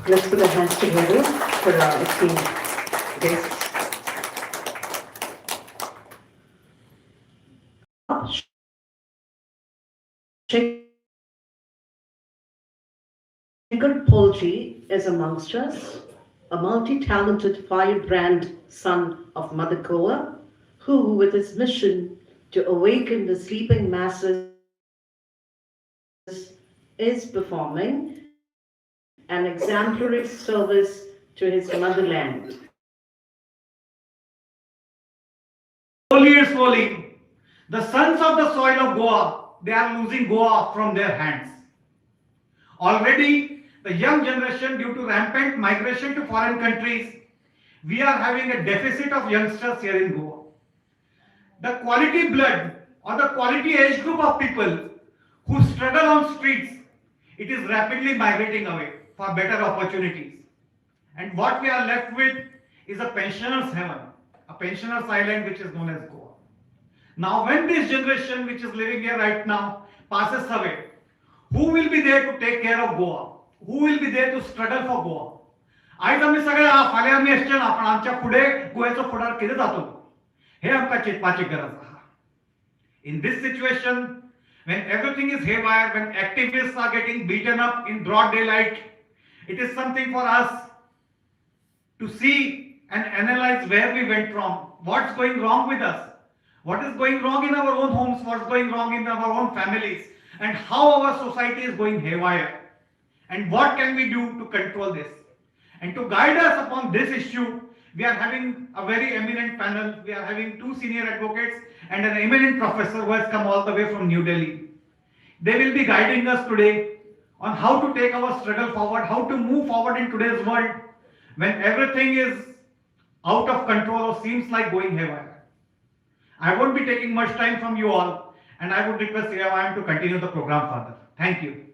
Let's put our hands together for our esteemed guests. Shankar Polji is amongst us, a multi-talented firebrand son of Mother Goa, who, with his mission to awaken the sleeping masses, is performing an exemplary service to his motherland. Slowly, the sons of the soil of Goa, they are losing Goa from their hands. Already, the young generation, due to rampant migration to foreign countries, we are having a deficit of youngsters here in Goa. The quality blood or the quality age group of people who struggle on streets, it is rapidly migrating away for better opportunities. And what we are left with is a pensioner's heaven, a pensioner's island which is known as Goa. Now when this generation which is living here right now passes away, who will be there to take care of Goa? Who will be there to struggle for Goa? आज आम्ही सगळे फाल्यां आम्ही आसचे ना पण आमच्या फुडें गोंयचो फुडार कितें जातलो हे आमकां चिंतपाची गरज आसा. In this situation, when everything is haywire, when activists are getting beaten up in broad daylight, it is something for us to see and analyze where we went wrong, what's going wrong with us, what is going wrong in our own homes, what's going wrong in our own families, and how our society is going haywire, and what can we do to control this. And to guide us upon this issue, we are having a very eminent panel. We are having two senior advocates and an eminent professor who has come all the way from New Delhi. They will be guiding us today on how to take our struggle forward, how to move forward in today's world when everything is out of control or seems like going haywire. I won't be taking much time from you all, and I would request Iram to continue the program further. Thank you.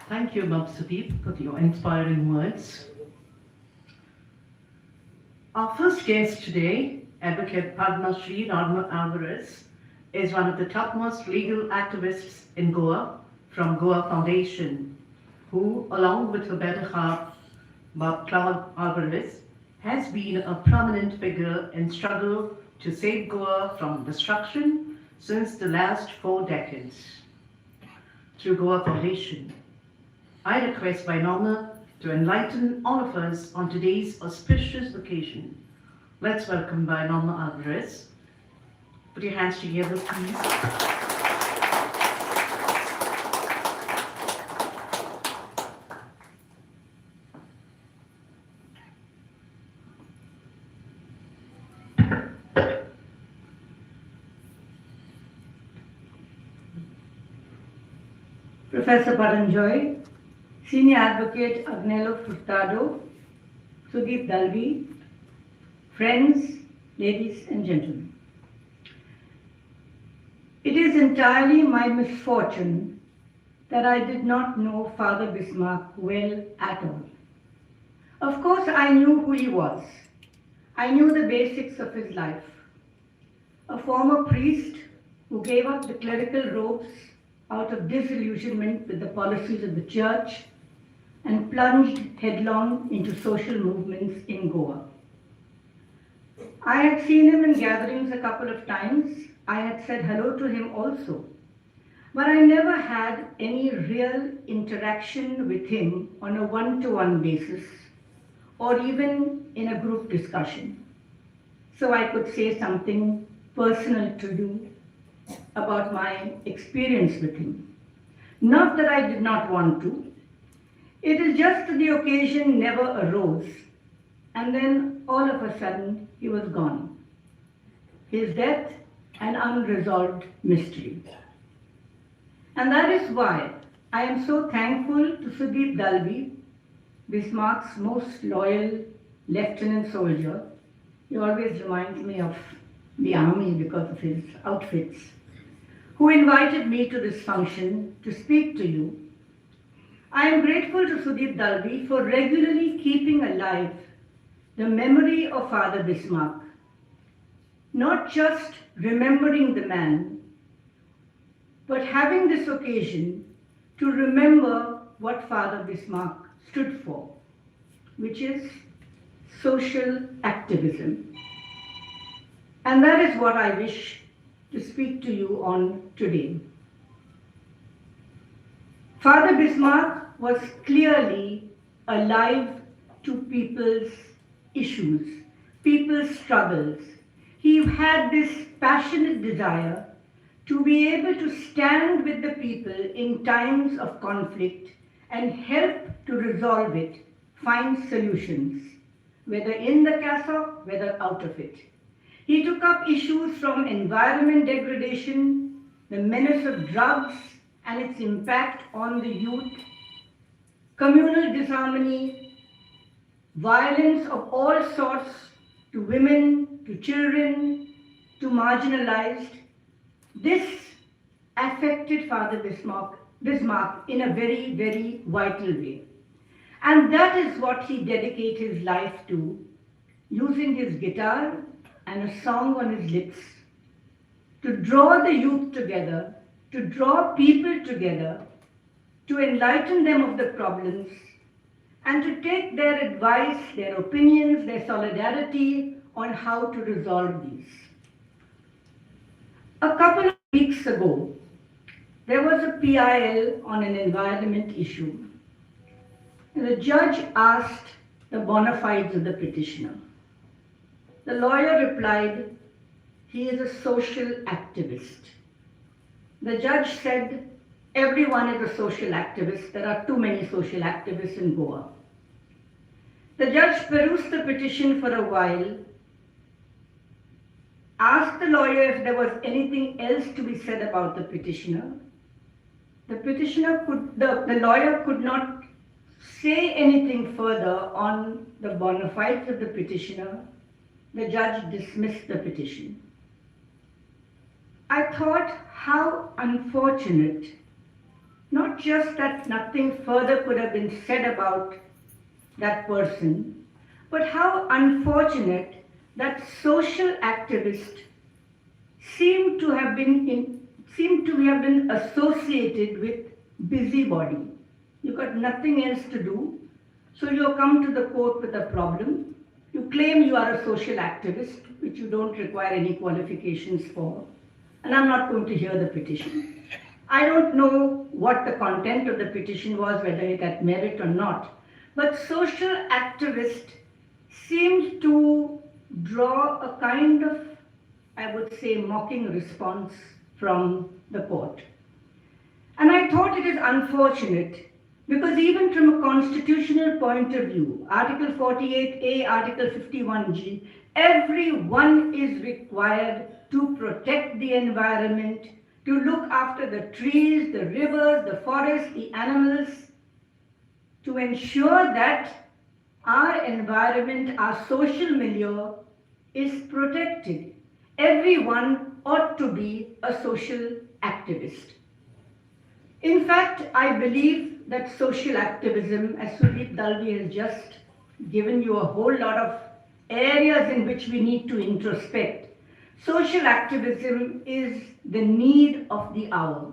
Thank you, Bob Sudeep, for your inspiring words. Our first guest today, Advocate Padma Shri Norma Alvarez, is one of the topmost legal activists in Goa from Goa Foundation, who, along with her better half, Bob Claude Alvarez, has been a prominent figure in struggle to save Goa from destruction since the last 4 decades. Through Goa Foundation, I request by Norma to enlighten all of us on today's auspicious occasion. Let's welcome by Norma Alvarez. Put your hands together, please. Professor Paranjoy, Senior Advocate Agnello Furtado, Sudeep Dalvi, friends, ladies and gentlemen. It is entirely my misfortune that I did not know Father Bismarque well at all. Of course, I knew who he was. I knew the basics of his life. A former priest who gave up the clerical robes out of disillusionment with the policies of the church and plunged headlong into social movements in Goa. I had seen him in gatherings a couple of times. I had said hello to him also, but I never had any real interaction with him on a one-to-one basis or even in a group discussion. So I could say something personal to you about my experience with him. Not that I did not want to. It is just that the occasion never arose, and then all of a sudden he was gone. His death, an unresolved mystery. And that is why I am so thankful to Sudeep Dalvi, Bismarck's most loyal lieutenant soldier. He always reminds me of the army because of his outfits, who invited me to this function to speak to you. I am grateful to Sudeep Dalvi for regularly keeping alive the memory of Father Bismarck, not just remembering the man, but having this occasion to remember what Father Bismarck stood for, which is social activism. And that is what I wish to speak to you on today. Father Bismarck was clearly alive to people's issues, people's struggles. He had this passionate desire to be able to stand with the people in times of conflict and help to resolve it, find solutions, whether in the cassock, whether out of it. He took up issues from environment degradation, the menace of drugs and its impact on the youth, communal disharmony, violence of all sorts to women, to children, to marginalized. This affected Father Bismarck in a very, very vital way. And that is what he dedicated his life to, using his guitar and a song on his lips to draw the youth together, to draw people together, to enlighten them of the problems, and to take their advice, their opinions, their solidarity on how to resolve these. A couple of weeks ago, there was a PIL on an environment issue. And the judge asked the bona fides of the petitioner. The lawyer replied, he is a social activist. The judge said, everyone is a social activist. There are too many social activists in Goa. The judge perused the petition for a while, asked the lawyer if there was anything else to be said about the petitioner. The lawyer could not say anything further on the bona fides of the petitioner. The judge dismissed the petition. I thought how unfortunate, not just that nothing further could have been said about that person, but how unfortunate that social activists seem to have been associated with busybody. You got nothing else to do, so you come to the court with a problem. You claim you are a social activist, which you don't require any qualifications for, and I'm not going to hear the petition. I don't know what the content of the petition was, whether it had merit or not, but social activists seemed to draw a kind of, I would say, mocking response from the court. And I thought it is unfortunate because even from a constitutional point of view, Article 48A, Article 51G, everyone is required to protect the environment, to look after the trees, the rivers, the forests, the animals, to ensure that our environment, our social milieu is protected. Everyone ought to be a social activist. In fact, I believe that social activism, as Sudeep Dalvi has just given you a whole lot of areas in which we need to introspect, social activism is the need of the hour.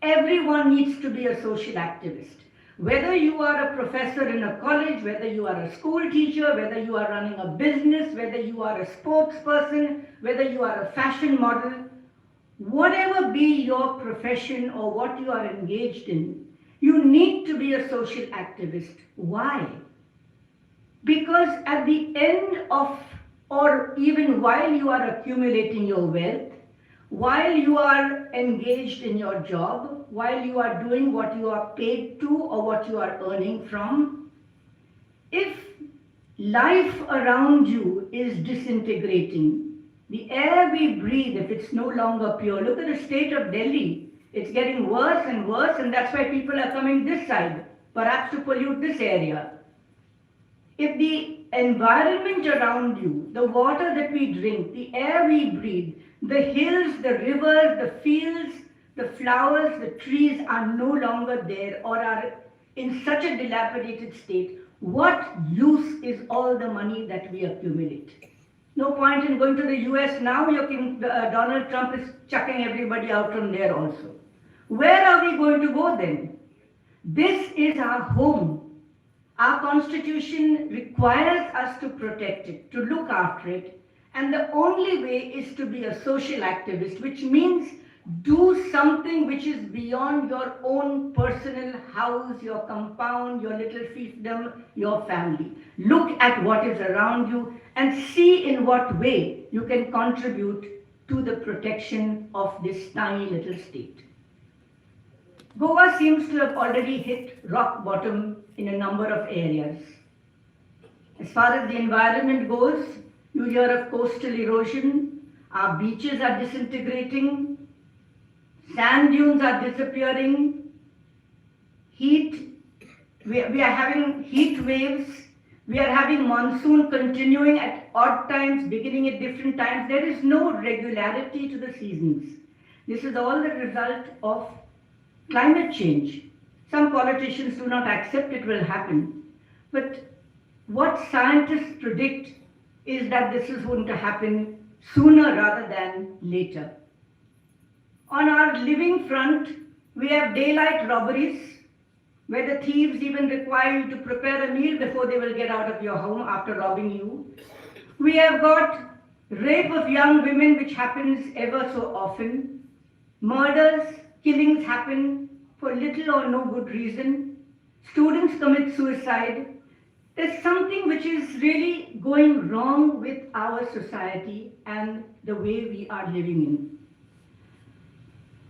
Everyone needs to be a social activist. Whether you are a professor in a college, whether you are a school teacher, whether you are running a business, whether you are a spokesperson, whether you are a fashion model, whatever be your profession or what you are engaged in, you need to be a social activist. Why? Because at the end of, or even while you are accumulating your wealth, while you are engaged in your job, while you are doing what you are paid to or what you are earning from, if life around you is disintegrating, the air we breathe, if it's no longer pure, look at the state of Delhi. It's getting worse and worse, and that's why people are coming this side, perhaps to pollute this area. If the environment around you, the water that we drink, the air we breathe, the hills, the rivers, the fields, the flowers, the trees are no longer there or are in such a dilapidated state, what use is all the money that we accumulate? No point in going to the US now, Donald Trump is chucking everybody out from there also. Where are we going to go then? This is our home. Our constitution requires us to protect it, to look after it, and the only way is to be a social activist, which means do something which is beyond your own personal house, your compound, your little fiefdom, your family. Look at what is around you and see in what way you can contribute to the protection of this tiny little state. Goa seems to have already hit rock bottom in a number of areas. As far as the environment goes, you hear of coastal erosion, our beaches are disintegrating, sand dunes are disappearing, we are having heat waves, we are having monsoon continuing at odd times, beginning at different times. There is no regularity to the seasons. This is all the result of climate change. Some politicians do not accept it will happen. But what scientists predict is that this is going to happen sooner rather than later. On our living front, we have daylight robberies, where the thieves even require you to prepare a meal before they will get out of your home after robbing you. We have got rape of young women, which happens ever so often. Murders, killings happen for little or no good reason. Students commit suicide. There's something which is really going wrong with our society and the way we are living in.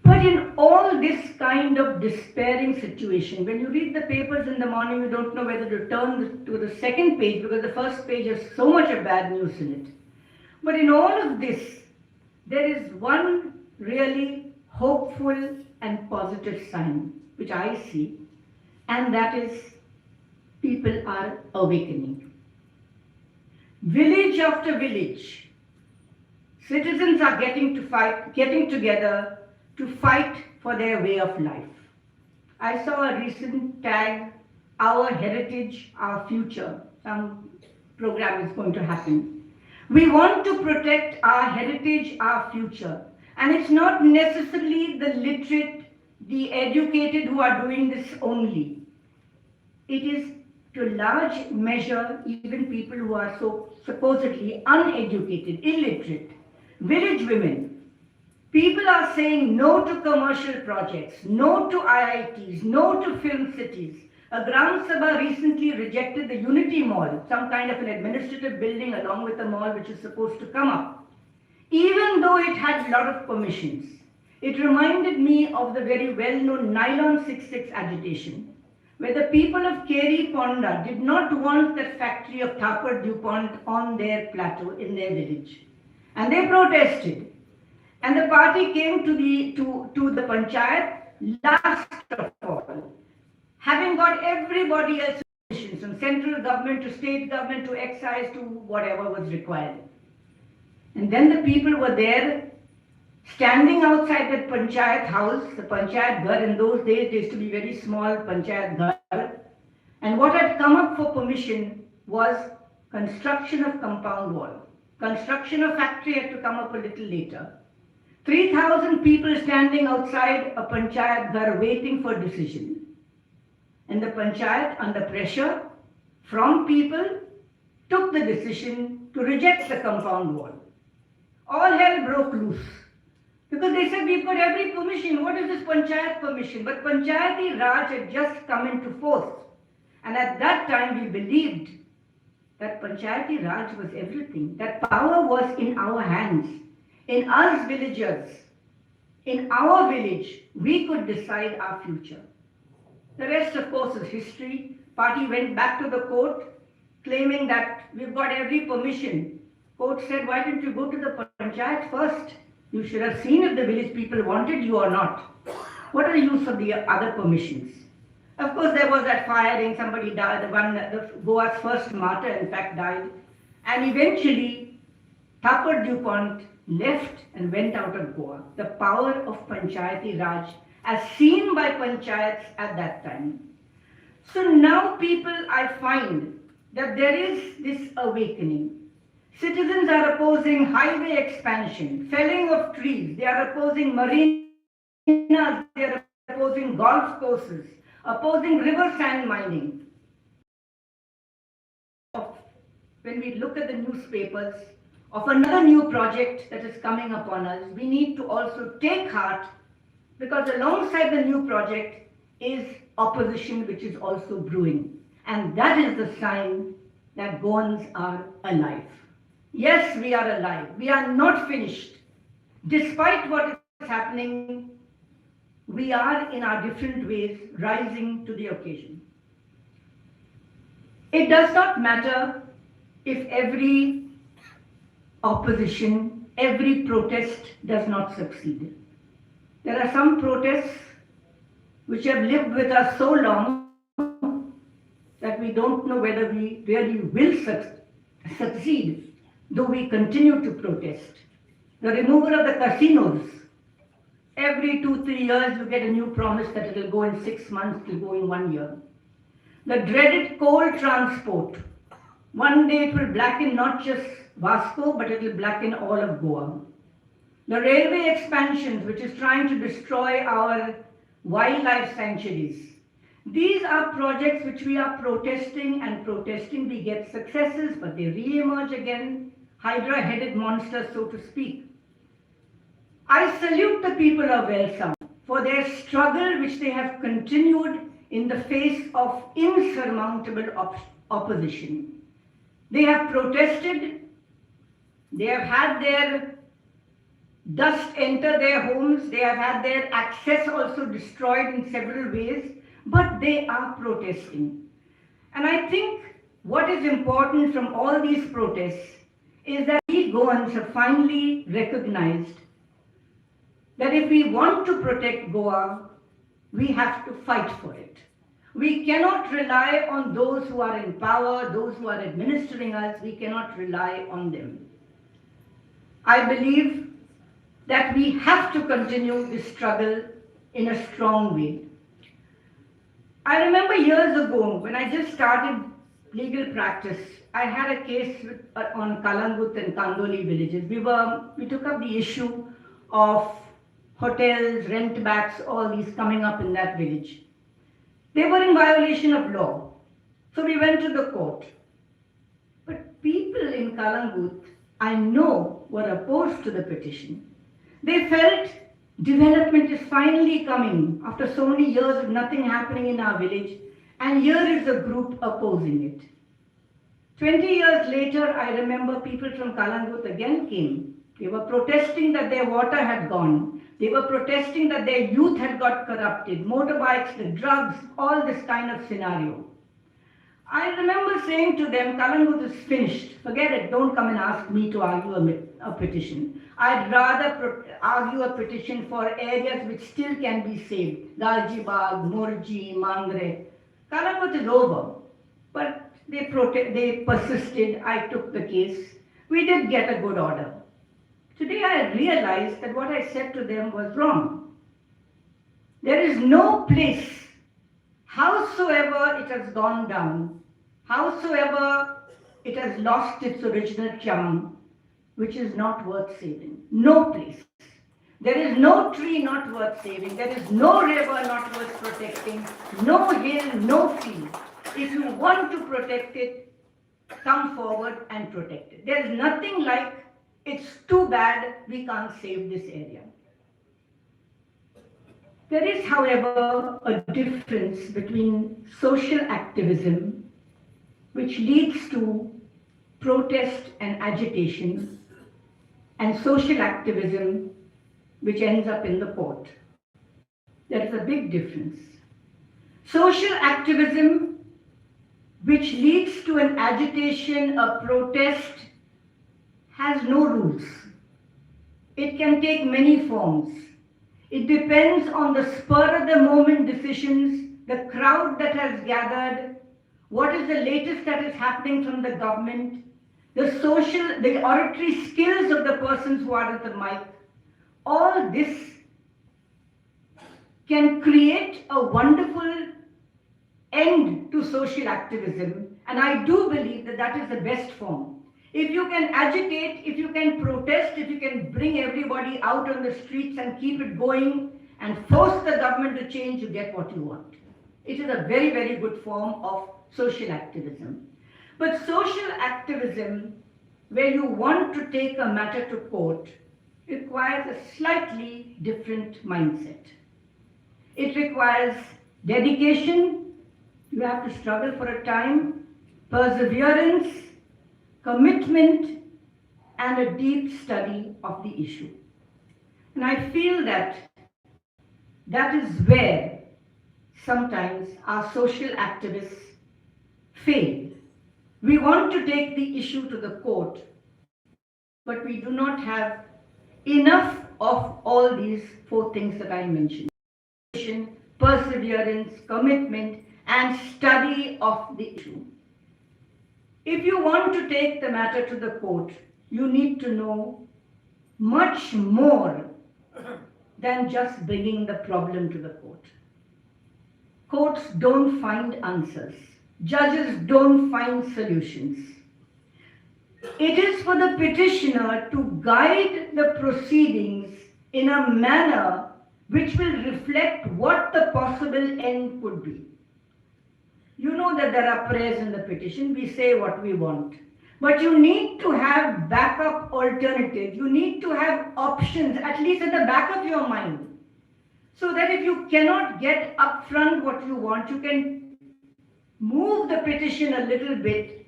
But in all this kind of despairing situation, when you read the papers in the morning, you don't know whether to turn to the second page because the first page has so much of bad news in it. But in all of this, there is one really hopeful and positive sign, which I see, and that is people are awakening. Village after village, citizens are getting together to fight for their way of life. I saw a recent tag, Our Heritage, Our Future. Some program is going to happen. We want to protect our heritage, our future. And it's not necessarily the literate, the educated who are doing this only. It is to a large measure even people who are so supposedly uneducated, illiterate, village women. People are saying no to commercial projects, no to IITs, no to film cities. A Gram Sabha recently rejected the Unity Mall, some kind of an administrative building along with the mall which is supposed to come up, even though it had a lot of permissions. It reminded me of the very well-known Nylon 66 agitation, where the people of Keri Ponda did not want that factory of Thapar DuPont on their plateau in their village. And they protested. And the party came to the panchayat last of all, having got everybody else's permissions, from central government to state government to excise to whatever was required. And then the people were there, standing outside that panchayat house, the panchayat ghar. In those days, there used to be very small panchayat ghar. And what had come up for permission was construction of compound wall. Construction of factory had to come up a little later. 3,000 people standing outside a panchayat ghar waiting for decision. And the panchayat, under pressure from people, took the decision to reject the compound wall. All hell broke loose. Because they said, we've got every permission. What is this panchayat permission? But Panchayati Raj had just come into force. And at that time we believed that Panchayati Raj was everything. That power was in our hands. In us villagers, in our village, we could decide our future. The rest, of course, is history. Party went back to the court, claiming that we've got every permission. Court said, why didn't you go to the panchayat first? You should have seen if the village people wanted you or not. What are the use of the other permissions? Of course, there was that firing, somebody died, the Goa's first martyr, in fact, died. And eventually, Thapar DuPont left and went out of Goa. The power of Panchayati Raj as seen by panchayats at that time. So now people, I find that there is this awakening. Citizens are opposing highway expansion, felling of trees, they are opposing marinas, they are opposing golf courses, opposing river sand mining. When we look at the newspapers of another new project that is coming upon us, we need to also take heart, because alongside the new project is opposition which is also brewing. And that is the sign that Goans are alive. Yes, we are alive. We are not finished. Despite what is happening, we are in our different ways rising to the occasion. It does not matter if every opposition, every protest does not succeed. There are some protests which have lived with us so long that we don't know whether we really will succeed, though we continue to protest. The removal of the casinos. Every 2-3 years you get a new promise that it will go in 6 months, it will go in 1 year. The dreaded coal transport. One day it will blacken not just Vasco, but it will blacken all of Goa. The railway expansions, which is trying to destroy our wildlife sanctuaries. These are projects which we are protesting and protesting. We get successes, but they re-emerge again, hydra-headed monsters, so to speak. I salute the people of Welsam for their struggle, which they have continued in the face of insurmountable opposition. They have protested, they have had their dust enter their homes, they have had their access also destroyed in several ways, but they are protesting. And I think what is important from all these protests is that we Goans have finally recognized that if we want to protect Goa, we have to fight for it. We cannot rely on those who are in power, those who are administering us. We cannot rely on them. I believe that we have to continue this struggle in a strong way. I remember years ago, when I just started legal practice, I had a case on Kalangut and Kandoli villages. We took up the issue of hotels, rent backs, all these coming up in that village. They were in violation of law. So we went to the court. But people in Kalangut, I know, were opposed to the petition. They felt development is finally coming after so many years of nothing happening in our village, and here is a group opposing it. 20 years later, I remember people from Kalangut again came. They were protesting that their water had gone. They were protesting that their youth had got corrupted, motorbikes, the drugs, all this kind of scenario. I remember saying to them, Kalangut is finished. Forget it. Don't come and ask me to argue a petition. I'd rather argue a petition for areas which still can be saved. Galjibag, Morji, Mangre. Kalangut is over. But they persisted. I took the case. We did get a good order. Today I realized that what I said to them was wrong. There is no place, howsoever it has gone down, howsoever it has lost its original charm, which is not worth saving. No place. There is no tree not worth saving. There is no river not worth protecting. No hill, no field. If you want to protect it, come forward and protect it. There is nothing like, it's too bad we can't save this area. There is, however, a difference between social activism, which leads to protest and agitation, and social activism, which ends up in the court. There is a big difference. Social activism, which leads to an agitation, a protest, has no rules. It can take many forms. It depends on the spur of the moment decisions, the crowd that has gathered, what is the latest that is happening from the government, the oratory skills of the persons who are at the mic. All this can create a wonderful end to social activism, and I do believe that that is the best form. If you can agitate, if you can protest, if you can bring everybody out on the streets and keep it going and force the government to change, you get what you want. It is a very, very good form of social activism. But social activism, where you want to take a matter to court, requires a slightly different mindset. It requires dedication, you have to struggle for a time, perseverance, commitment, and a deep study of the issue. And I feel that that is where sometimes our social activists fail. We want to take the issue to the court, but we do not have enough of all these four things that I mentioned: perseverance, commitment, and study of the issue. If you want to take the matter to the court, you need to know much more than just bringing the problem to the court. Courts don't find answers. Judges don't find solutions. It is for the petitioner to guide the proceedings in a manner which will reflect what the possible end could be. You know that there are prayers in the petition. We say what we want. But you need to have backup alternatives. You need to have options, at least at the back of your mind. So that if you cannot get upfront what you want, you can move the petition a little bit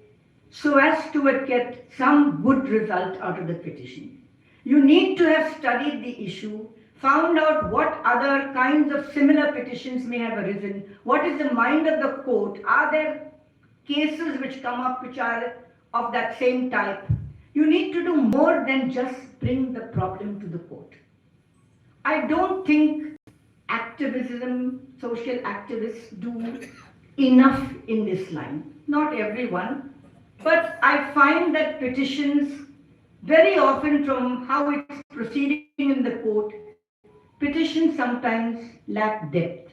so as to get some good result out of the petition. You need to have studied the issue, found out what other kinds of similar petitions may have arisen, what is the mind of the court, are there cases which come up which are of that same type. You need to do more than just bring the problem to the court. I don't think activism, social activists do enough in this line. Not everyone, but I find that petitions very often, from how it's proceeding in the court, petitions sometimes lack depth.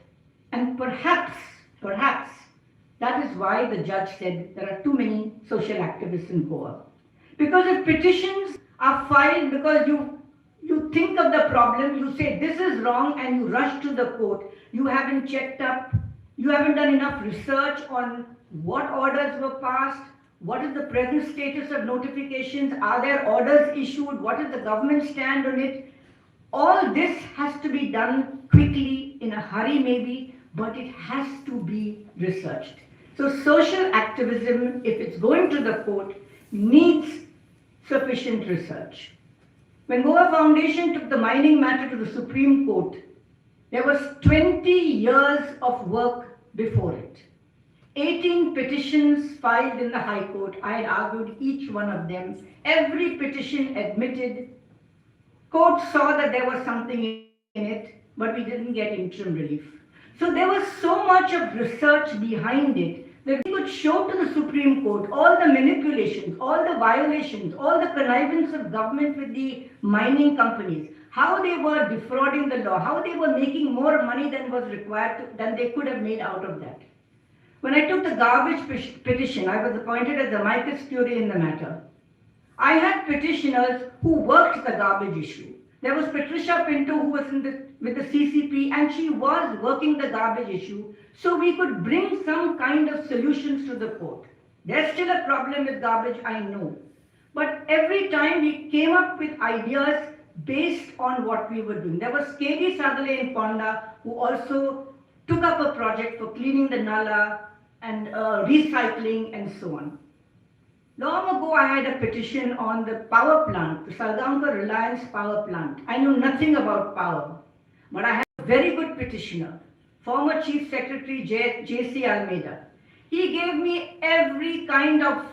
And perhaps that is why the judge said there are too many social activists in Goa. Because if petitions are filed because you think of the problem, you say this is wrong, and you rush to the court, you haven't checked up, you haven't done enough research on what orders were passed, what is the present status of notifications, are there orders issued, what is the government stand on it. All this has to be done quickly, in a hurry maybe, but it has to be researched. So social activism, if it's going to the court, needs sufficient research. When Goa Foundation took the mining matter to the Supreme Court, there was 20 years of work before it. 18 petitions filed in the High Court. I had argued each one of them. Every petition admitted. Court saw that there was something in it, but we didn't get interim relief. So there was so much of research behind it that we could show to the Supreme Court all the manipulations, all the violations, all the connivance of government with the mining companies, how they were defrauding the law, how they were making more money than was required, than they could have made out of that. When I took the garbage petition, I was appointed as the amicus curiae in the matter. I had petitioners who worked the garbage issue. There was Patricia Pinto, who was with the CCP, and she was working the garbage issue, so we could bring some kind of solutions to the court. There's still a problem with garbage, I know. But every time we came up with ideas based on what we were doing. There was KD Sadale in Ponda, who also took up a project for cleaning the Nala and recycling and so on. Long ago, I had a petition on the power plant, the Salganka Reliance power plant. I knew nothing about power, but I had a very good petitioner, former Chief Secretary J.C. Almeida. He gave me every kind of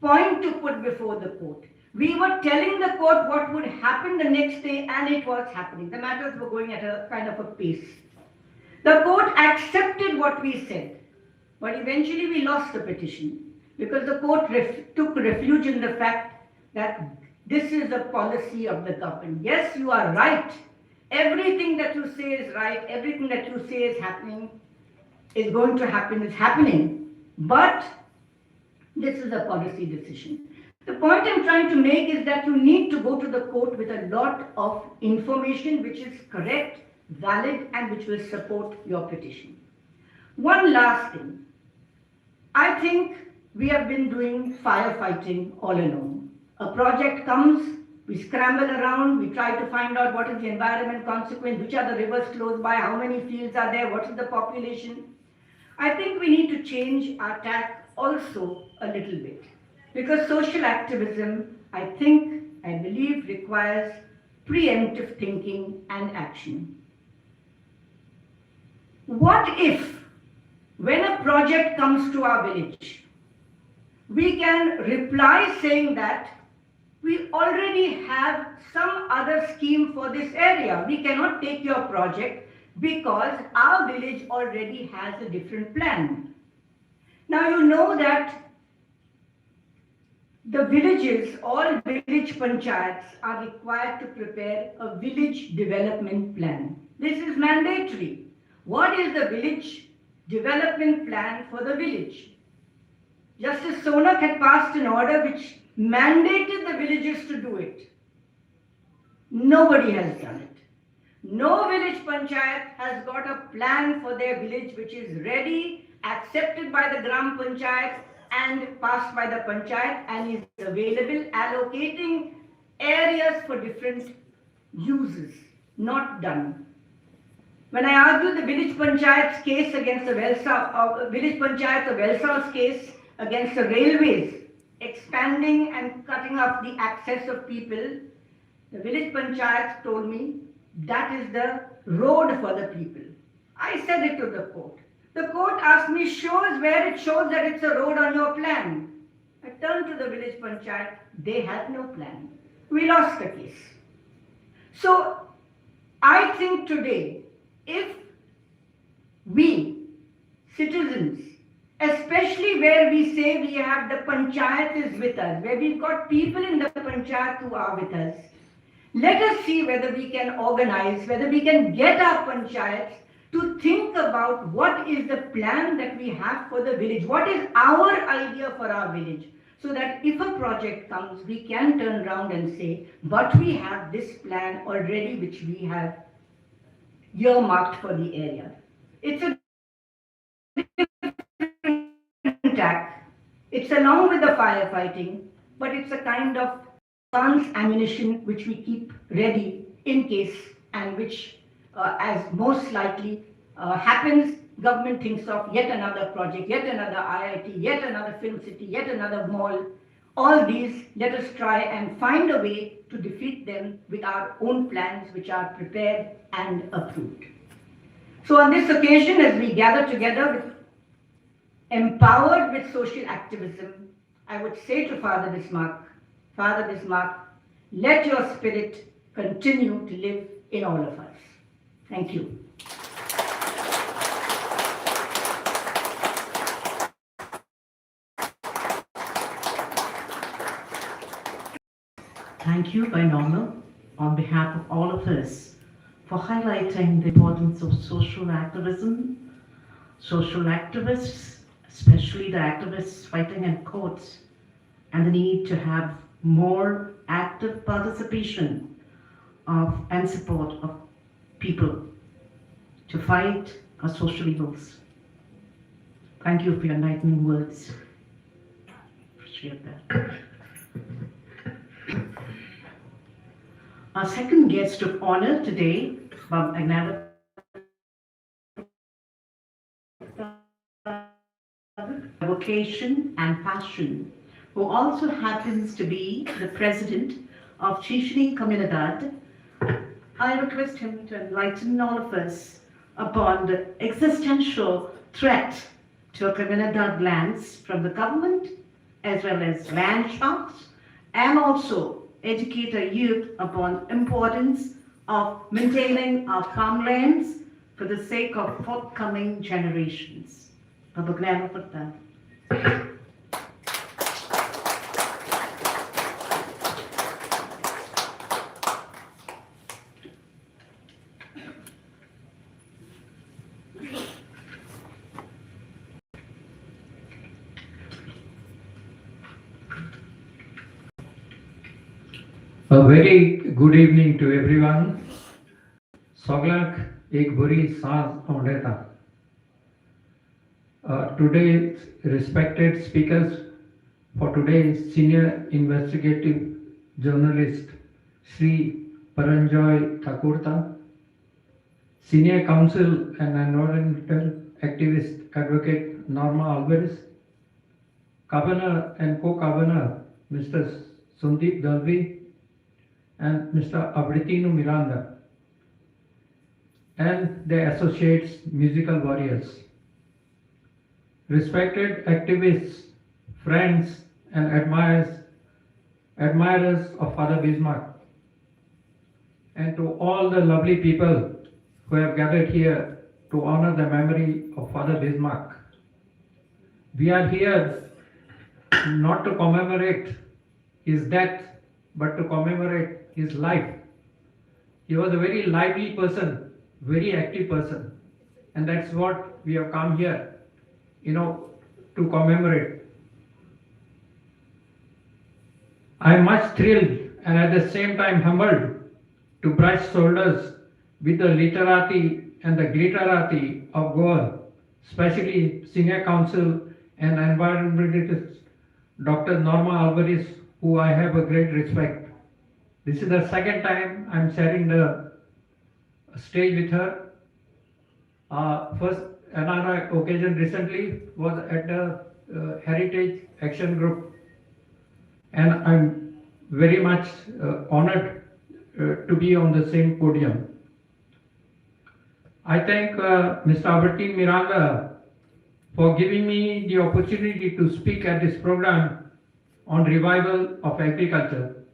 point to put before the court. We were telling the court what would happen the next day, and it was happening. The matters were going at a kind of a pace. The court accepted what we said, but eventually we lost the petition, because the court took refuge in the fact that this is the policy of the government. Yes, you are right. Everything that you say is right. Everything that you say is happening, is going to happen, is happening. But this is a policy decision. The point I'm trying to make is that you need to go to the court with a lot of information which is correct, valid and which will support your petition. One last thing. I think we have been doing firefighting all along. A project comes, we scramble around, we try to find out what is the environment consequence, which are the rivers close by, how many fields are there, what is the population. I think we need to change our tack also a little bit. Because social activism, I believe, requires preemptive thinking and action. What if, when a project comes to our village, we can reply saying that we already have some other scheme for this area. We cannot take your project because our village already has a different plan. Now you know that the villages, all village panchayats are required to prepare a village development plan. This is mandatory. What is the village development plan for the village? Justice Sonak had passed an order which mandated the villages to do it. Nobody has done it. No village panchayat has got a plan for their village which is ready, accepted by the Gram Panchayat and passed by the Panchayat and is available, allocating areas for different uses. Not done. When I argued the village panchayat's case against the village panchayat of Valsa's case against the railways, expanding and cutting off the access of people, the village panchayat told me that is the road for the people. I said it to the court. The court asked me, shows where it shows that it's a road on your plan. I turned to the village panchayat, they had no plan. We lost the case. So I think today, if we, citizens, especially where we say we have the panchayat is with us, where we've got people in the panchayat who are with us, let us see whether we can organize, whether we can get our panchayats to think about what is the plan that we have for the village, what is our idea for our village, so that if a project comes, we can turn around and say, but we have this plan already which we have earmarked for the area. It's a different tack. It's along with the firefighting, but it's a kind of advanced ammunition which we keep ready in case, and which, as most likely happens, government thinks of yet another project, yet another IIT, yet another film city, yet another mall. All these, let us try and find a way to defeat them with our own plans which are prepared and approved. So on this occasion, as we gather together, empowered with social activism, I would say to Father Bismarck, let your spirit continue to live in all of us. Thank you. Thank you, by Normal, on behalf of all of us, for highlighting the importance of social activism, social activists, especially the activists fighting in courts, and the need to have more active participation of and support of people to fight our social evils. Thank you for your enlightening words. Appreciate that. Our second guest of honor today, Braganza, vocation and passion, who also happens to be the president of Chichini Comunidad. I request him to enlighten all of us upon the existential threat to our Comunidad lands from the government, as well as land sharks, and also educate our youth upon importance of maintaining our farmlands for the sake of forthcoming generations. Braganza. A very good evening to everyone. Soglak एक बुरी सांस ओढ़ लेता. Today's respected speakers for today's senior investigative journalist Sri Paranjoy Thakurta, senior counsel and environmental activist advocate Norma Alvarez, governor and co-governor Mr. Sundeep Dalvi and Mr. Abritino Miranda, and their associates, musical warriors. Respected activists, friends, and admirers of Father Bismarck, and to all the lovely people who have gathered here to honor the memory of Father Bismarck. We are here not to commemorate his death, but to commemorate his life. He was a very lively person, very active person, and that's what we have come here, to commemorate. I am much thrilled and at the same time humbled to brush shoulders with the literati and the glitterati of Goa, especially Senior Counsel and Environmentalist Dr. Norma Alvarez, who I have a great respect. This is the second time I am sharing the stage with her. First, another occasion recently was at the Heritage Action Group, and I'm very much honored to be on the same podium. I thank Mr. Albertine Miranda for giving me the opportunity to speak at this program on revival of agriculture.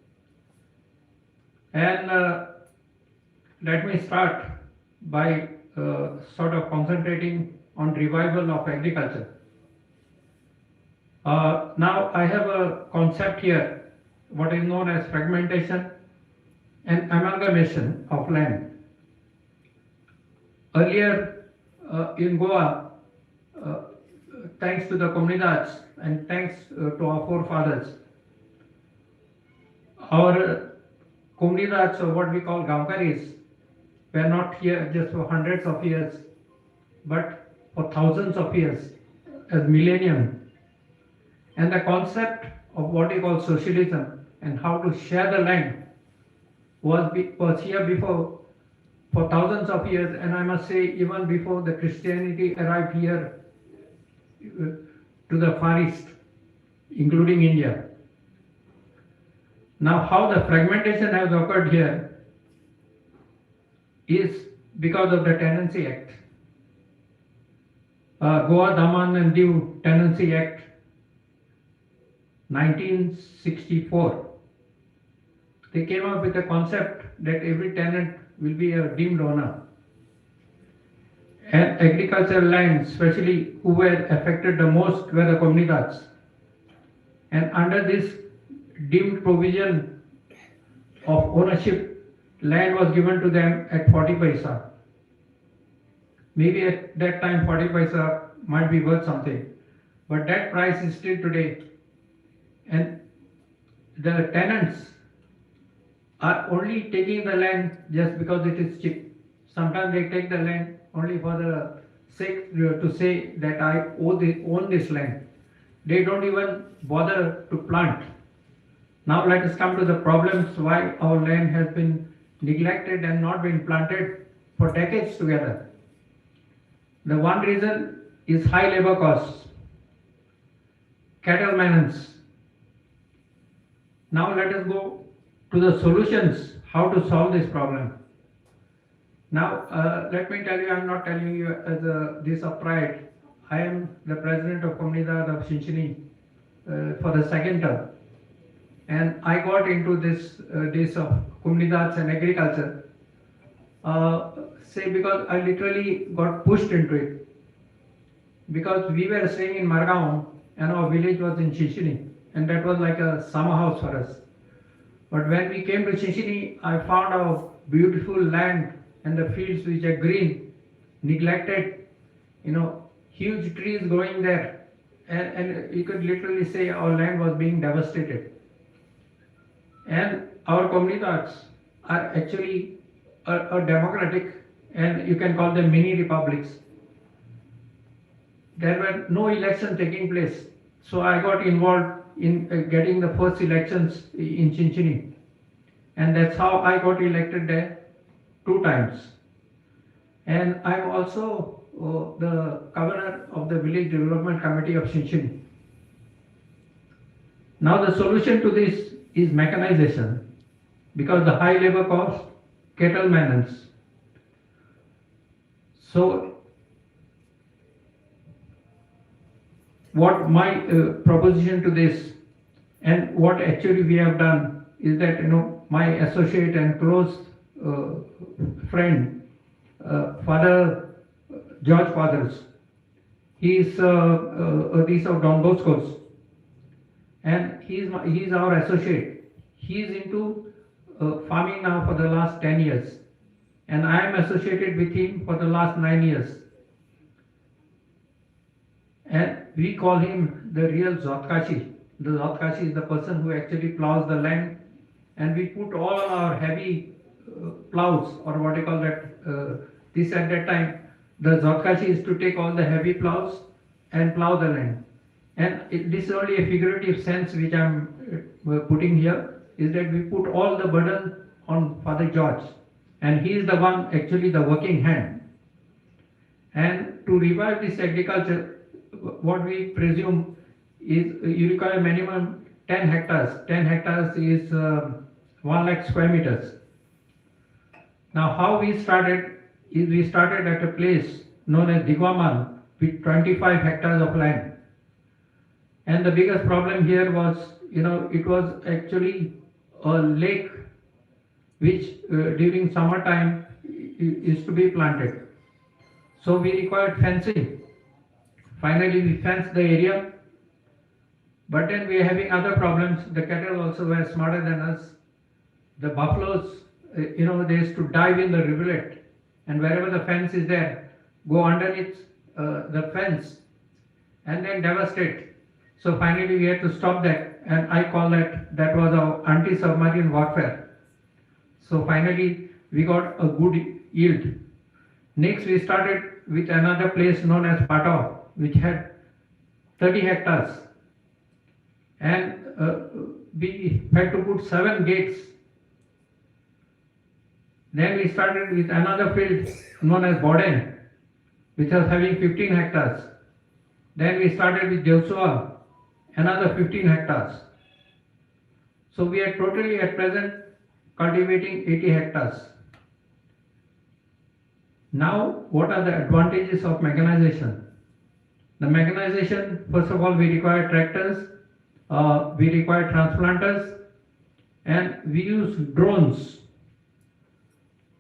And let me start by sort of concentrating on revival of agriculture. Now I have a concept here, what is known as fragmentation and amalgamation of land. Earlier in Goa, thanks to the comunidades and thanks to our forefathers, our comunidades, or what we call Gaonkaris, were not here just for hundreds of years, but for thousands of years, as millennium. And the concept of what we call socialism and how to share the land was here before for thousands of years, and I must say even before the Christianity arrived here to the Far East, including India. Now how the fragmentation has occurred here is because of the Tenancy Act. Goa, Daman and Diu Tenancy Act 1964. They came up with a concept that every tenant will be a deemed owner. And agricultural land, especially who were affected the most, were the comunidades. And under this deemed provision of ownership, land was given to them at 40 paisa. Maybe at that time 40 paisa might be worth something, but that price is still today. And the tenants are only taking the land just because it is cheap. Sometimes they take the land only for the sake to say that I own this land. They don't even bother to plant. Now let us come to the problems why our land has been neglected and not been planted for decades together. The one reason is high labor costs, cattle maintenance. Now let us go to the solutions, how to solve this problem. Now let me tell you, I am not telling you as this of pride. I am the president of Comunidad of Chinchini for the second term. And I got into this of comunidades and agriculture, because I literally got pushed into it. Because we were staying in Margaon and our village was in Chinchini, and that was like a summer house for us. But when we came to Chinchini, I found our beautiful land and the fields which are green, neglected, huge trees growing there, and you could literally say our land was being devastated. And our comunidades are actually a democratic and you can call them mini republics. There were no election taking place, so I got involved in getting the first elections in Chinchini, and that's how I got elected there 2 times. And I'm also the governor of the Village Development Committee of Chinchini. Now the solution to this is mechanization, because the high labor cost, cattle maintenance. So what my proposition to this, and what actually we have done, is that my associate and close friend, Father George Fathers, he is of Don Bosco's, and he is our associate. He is into farming now for the last 10 years, and I am associated with him for the last 9 years. And we call him the real Zotkashi. The Zotkashi is the person who actually plows the land, and we put all our heavy plows, or what you call that, this at that time, the Zotkashi is to take all the heavy plows and plow the land. And this is only a figurative sense which I am putting here, is that we put all the burden on Father George, and he is the one actually the working hand. And to revive this agriculture, what we presume is you require minimum 10 hectares. 10 hectares is 1 lakh square meters. Now how we started is we started at a place known as Digwaman with 25 hectares of land. And the biggest problem here was, it was actually a lake which during summertime is to be planted. So we required fencing. Finally, we fenced the area, but then we are having other problems. The cattle also were smarter than us. The buffaloes, they used to dive in the rivulet, and wherever the fence is there, go underneath the fence and then devastate. So finally, we had to stop that, and I call that was our anti-submarine warfare. So finally, we got a good yield. Next, we started with another place known as Patau, which had 30 hectares, and we had to put 7 gates. Then we started with another field known as Boden, which was having 15 hectares. Then we started with Deusua, another 15 hectares. So we are totally at present cultivating 80 hectares. Now, what are the advantages of mechanization? The mechanization, first of all, we require tractors, we require transplanters, and we use drones.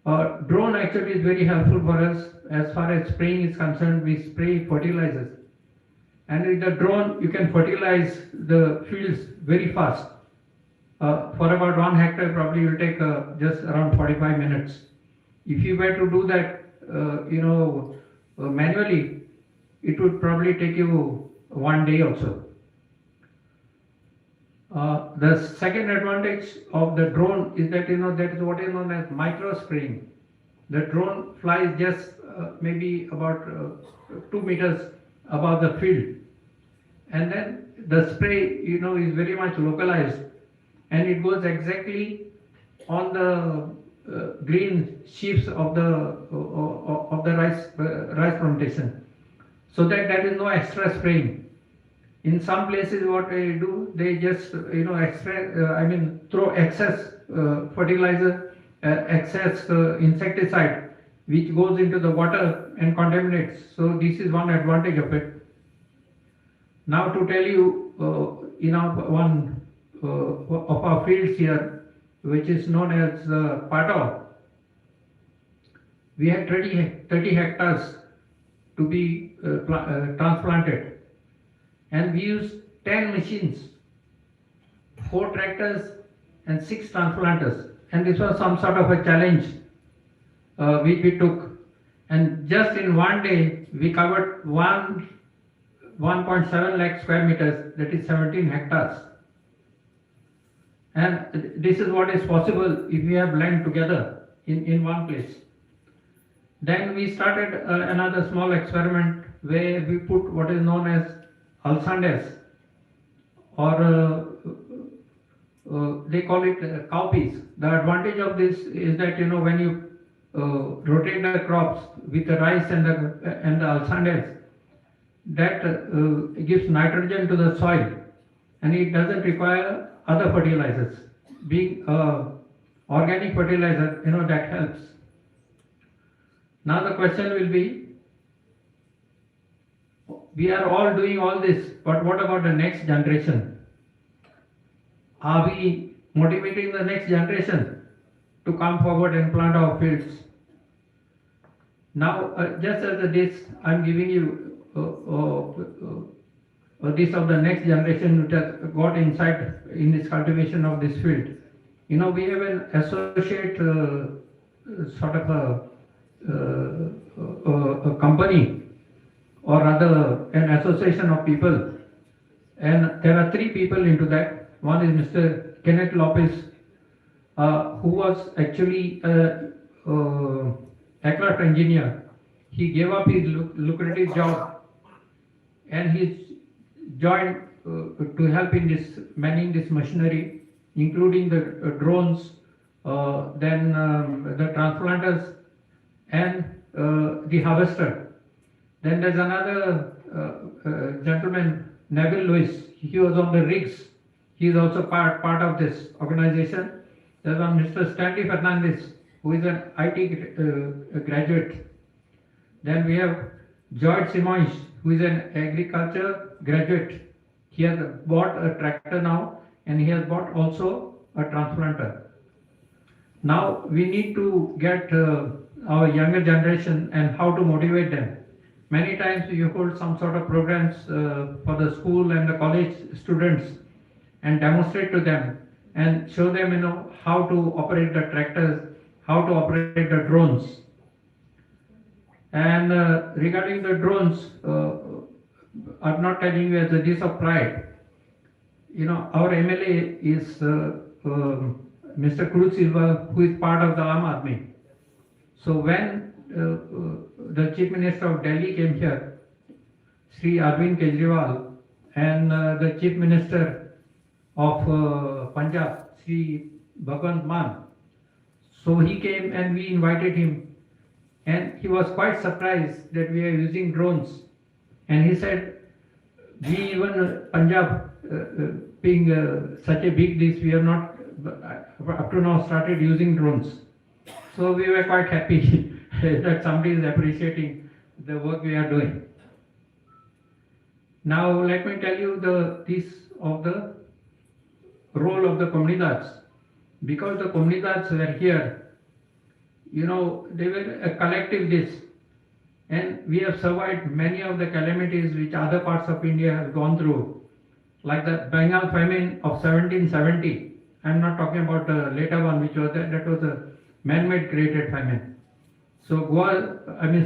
Drone actually is very helpful for us. As far as spraying is concerned, we spray fertilizers. And with the drone, you can fertilize the fields very fast. For about 1 hectare, probably will take just around 45 minutes. If you were to do that, manually, it would probably take you 1 day also. The second advantage of the drone is that that is what is known as micro spraying. The drone flies just maybe about 2 meters above the field, and then the spray is very much localized, and it goes exactly on the green sheaves of the rice plantation, so that there is no extra spraying. In some places, what they do, they just throw excess fertilizer, excess insecticide, which goes into the water and contaminates. So this is one advantage of it. Now to tell you, one of our fields here, which is known as Patau, we had 30 hectares to be transplanted. And we used 10 machines, 4 tractors and 6 transplanters. And this was some sort of a challenge which we took. And just in 1 day, we covered 1.7 lakh square meters, that is 17 hectares. And this is what is possible if we have land together in one place. Then we started another small experiment where we put what is known as alsandes, or they call it cowpeas. The advantage of this is that when you rotate the crops with the rice and the alsandes, that gives nitrogen to the soil, and it doesn't require other fertilizers. Being organic fertilizer, that helps. Now the question will be, we are all doing all this, but what about the next generation? Are we motivating the next generation to come forward and plant our fields? Now, just as this, I'm giving you this of the next generation which has got insight in this cultivation of this field. We have an associate sort of a company, or rather an association of people, and there are 3 people into that. One is Mr. Kenneth Lopez, who was actually an aircraft engineer. He gave up his lucrative job and he's joined to help in this manning this machinery, including the drones, then the transplanters and the harvester. Then there's another gentleman, Neville Lewis. He was on the rigs. He is also part of this organization. There's one Mr. Stanley Fernandez, who is an IT graduate. Then we have George Simons, who is an agriculture graduate. He has bought a tractor now, and he has bought also a transplanter. Now we need to get our younger generation and how to motivate them. Many times you hold some sort of programs for the school and the college students and demonstrate to them and show them how to operate the tractors, how to operate the drones. And regarding the drones, I'm not telling you as a dish of pride. Our MLA is Mr. Kuru Silva, who is part of the Aam Aadmi. So when the Chief Minister of Delhi came here, Sri Arvind Kejriwal, and the Chief Minister of Punjab, Sri Bhagwant Mann, so he came and we invited him, and he was quite surprised that we are using drones. And he said, we even Punjab, being such a big dish, we have not up to now started using drones. So we were quite happy that somebody is appreciating the work we are doing. Now let me tell you this of the role of the comunidades. Because the comunidades were here, they were a collective dish, and we have survived many of the calamities which other parts of India have gone through, like the Bengal famine of 1770. I'm not talking about the later one, which was that was a man-made created famine. So Goa,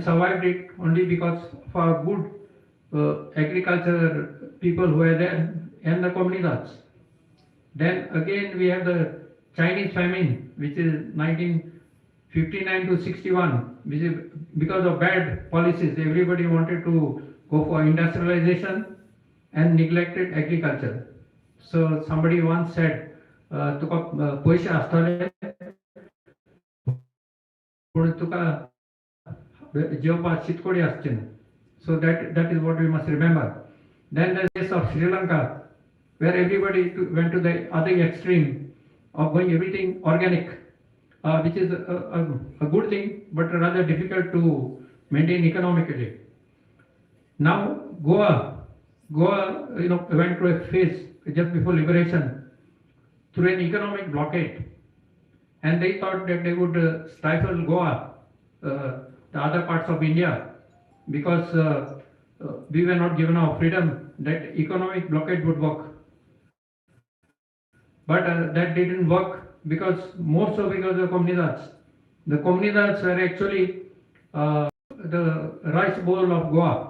survived it only because of our good agriculture people who were there and the comunidades. Then again we have the Chinese famine, which is 1959 to 61, which is because of bad policies. Everybody wanted to go for industrialization and neglected agriculture. So somebody once said, तुका पैसे आसतले पूण तुका जेवपाक शीतकोडी आसची ना. So that is what we must remember. Then the case of Sri Lanka, where everybody went to the other extreme of going everything organic, which is a good thing, but rather difficult to maintain economically. Now Goa went through a phase just before liberation through an economic blockade, and they thought that they would stifle Goa, the other parts of India, because we were not given our freedom. That economic blockade would work, but that didn't work because more so because of comunidades. The comunidades were actually the rice bowl of Goa.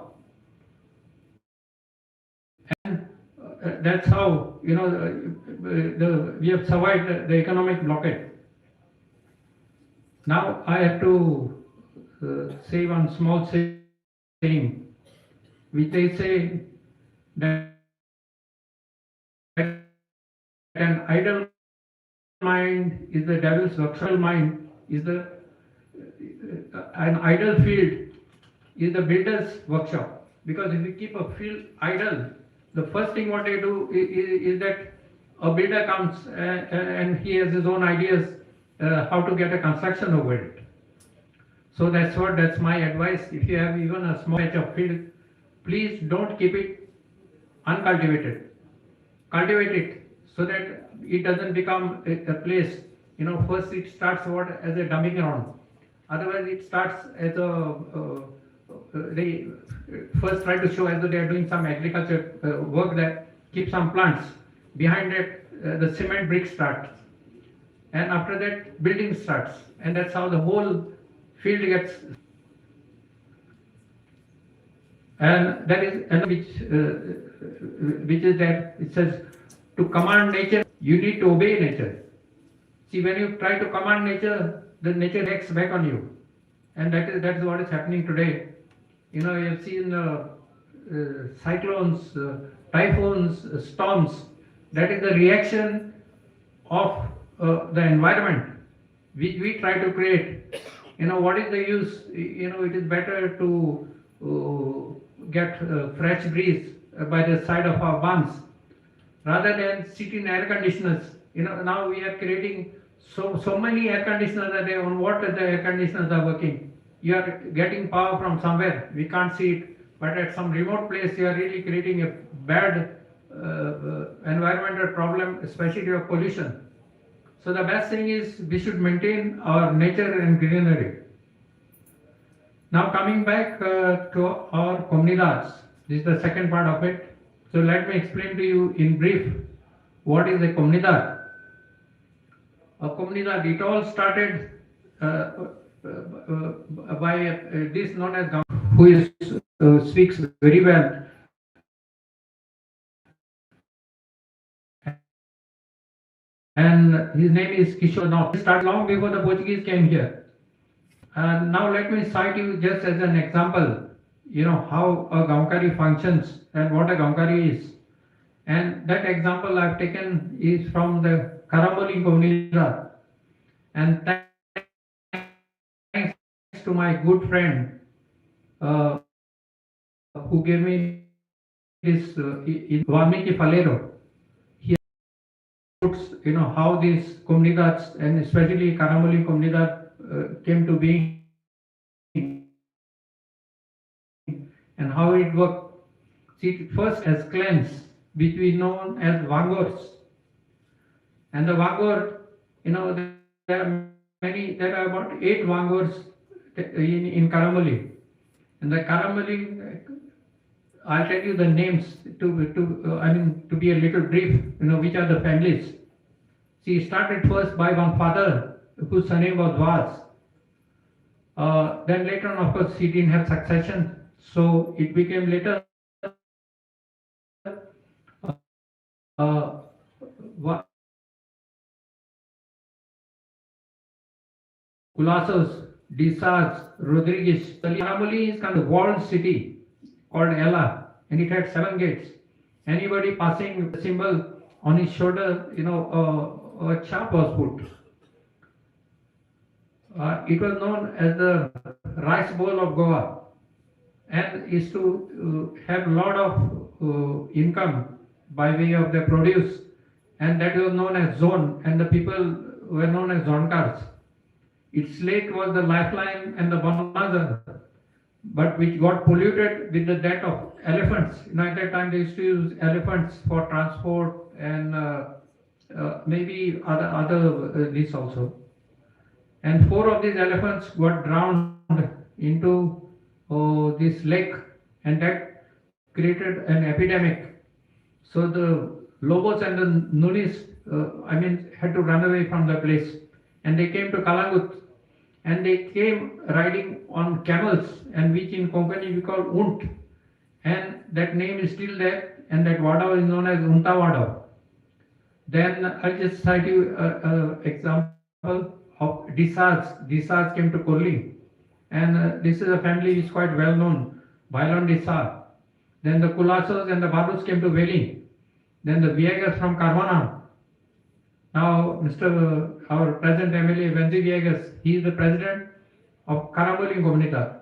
And that's how we have survived the economic blockade. Now I have to say one small saying, which they say that an idle mind is the devil's workshop. Mind is the an idle field is the builder's workshop. Because if you keep a field idle, the first thing what they do is that a builder comes and he has his own ideas how to get a construction over it. So that's my advice. If you have even a small patch of field, please don't keep it uncultivated. Cultivate it so that it doesn't become a place. First it starts as a dumping ground. Otherwise it starts as they first try to show as though they are doing some agriculture work there, keep some plants. Behind that the cement brick starts. And after that building starts. And that's how the whole field gets. And that is which is that it says to command nature, you need to obey nature. See, when you try to command nature, the nature acts back on you. And that's what is happening today. You have seen cyclones, typhoons, storms. That is the reaction of the environment which we try to create. What is the use? It is better to get fresh breeze by the side of our barns rather than sit in air conditioners. Now we are creating so many air conditioners that on what the air conditioners are working. You are getting power from somewhere. We can't see it, but at some remote place you are really creating a bad environmental problem, especially of pollution. So the best thing is we should maintain our nature and greenery. Now coming back to our comunidades, this is the second part of it. So let me explain to you in brief what is a comunidad. A comunidad, it all started by this known as who speaks very well. And his name is Kishore. Now, he started long before the Portuguese came here. And now let me cite you just as an example, how a Gaonkari functions and what a Gaonkari is. And that example I've taken is from the Karamboli Comunidad. And thanks to my good friend who gave me this Valmiki Falero. How these comunidades and especially Karamboli Comunidad came to being and how it worked. See, first as clans, which we know as Vangors. And the Vangor, there are about 8 Vangors in Karamboli. And the Karamboli, I'll tell you the names to be a little brief, which are the families. See, started first by one father whose surname was Vaz. Then later on, of course, he didn't have succession, so it became later Culasos, Disas, Rodriguez. Karamboli is kind of walled city called Ella, and it had 7 gates. Anybody passing the symbol on his shoulder, a chap was put. It was known as the rice bowl of Goa, and is to have a lot of income by way of their produce, and that was known as zone, and the people were known as zonkars. Its lake was the lifeline and the bonanza, but which got polluted with the death of elephants. At that time they used to use elephants for transport and maybe other this also. And 4 of these elephants got drowned into this lake, and that created an epidemic. So the Lobos and the Nunis, had to run away from the place, and they came to Kalangut. And they came riding on camels, and which in Konkani we call Unt, and that name is still there, and that Wada is known as Unta Wada. Then I'll just cite you an example of Disas. Disas came to Kurli, and this is a family which is quite well known, Bailon Disa. Then the Kulasos and the Badus came to Veli. Then the Viegas from Carvana. Now, our present MLA, Venzi Viegas, he is the president of Karamboli Comunidad.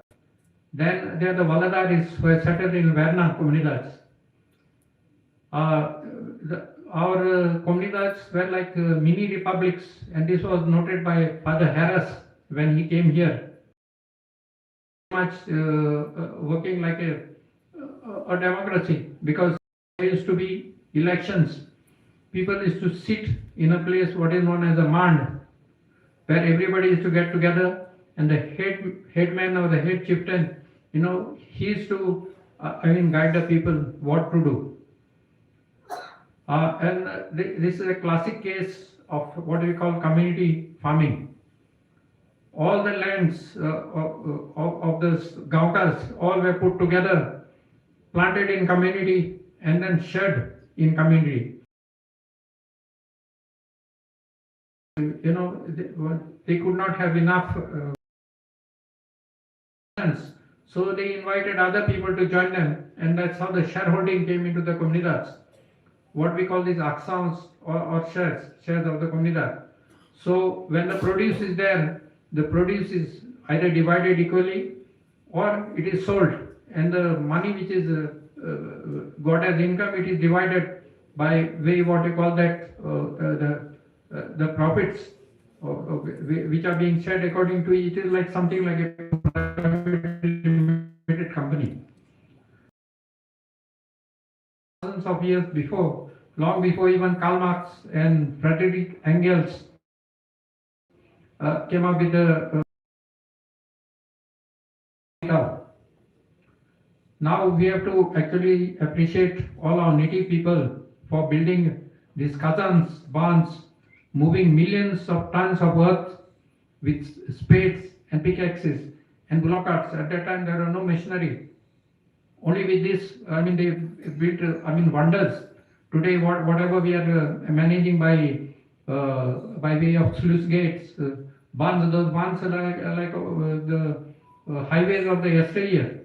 Then there are the Valadaris who are settled in Verna Comunidades. Our comunidades were like mini republics, and this was noted by Father Harris when he came here. Much working like a democracy, because there used to be elections. People used to sit in a place what is known as a mand, where everybody used to get together, and the headman or the head chieftain, he used to guide the people what to do. This is a classic case of what we call community farming. All the lands of the Gaukas all were put together, planted in community, and then shared in community. They could not have enough so they invited other people to join them, and that's how the shareholding came into the comunidades. What we call these aksans or shares of the comunidad. So when the produce is there, the produce is either divided equally or it is sold, and the money which is got as income, it is divided by way what you call that the profits which are being shared according to it is like something like a private limited company. Thousands of years before, long before even Karl Marx and Friedrich Engels came up with the now we have to actually appreciate all our native people for building these kazans, barns, moving millions of tons of earth with spades and pickaxes and bullock carts. At that time, there were no machinery. Only with this, they built, wonders. Today, whatever we are managing by way of sluice gates, barns, those barns are like the highways of the yesteryear.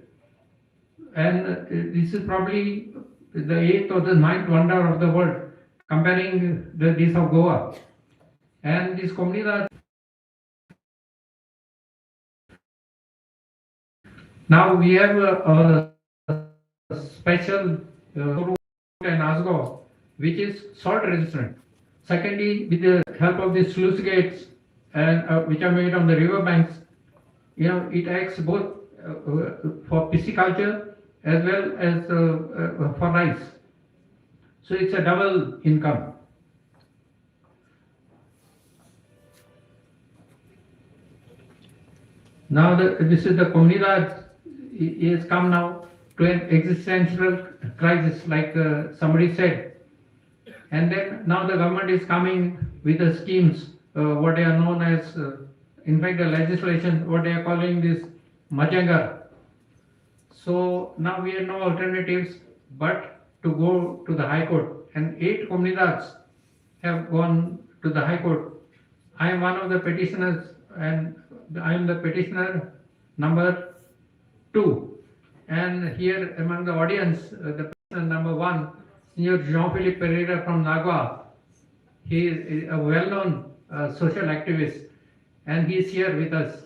And this is probably the 8th or the 9th wonder of the world, comparing this of Goa. And this comunidad. Now we have a special in Asgo, which is salt resistant. Secondly, with the help of these sluice gates and which are made on the river banks, it acts both for pisciculture as well as for rice. So it's a double income. Now this is the comunidad is come now to an existential crisis, like somebody said. And then now the government is coming with the schemes, what they are known as, in fact the legislation, what they are calling this Majangar. So now we have no alternatives but to go to the High Court, and 8 comunidades have gone to the High Court. I am one of the petitioners, and I am the petitioner number 2. And here among the audience, the petitioner number 1, Senior Jean-Philippe Pereira from Nagua. He is a well-known social activist, and he is here with us.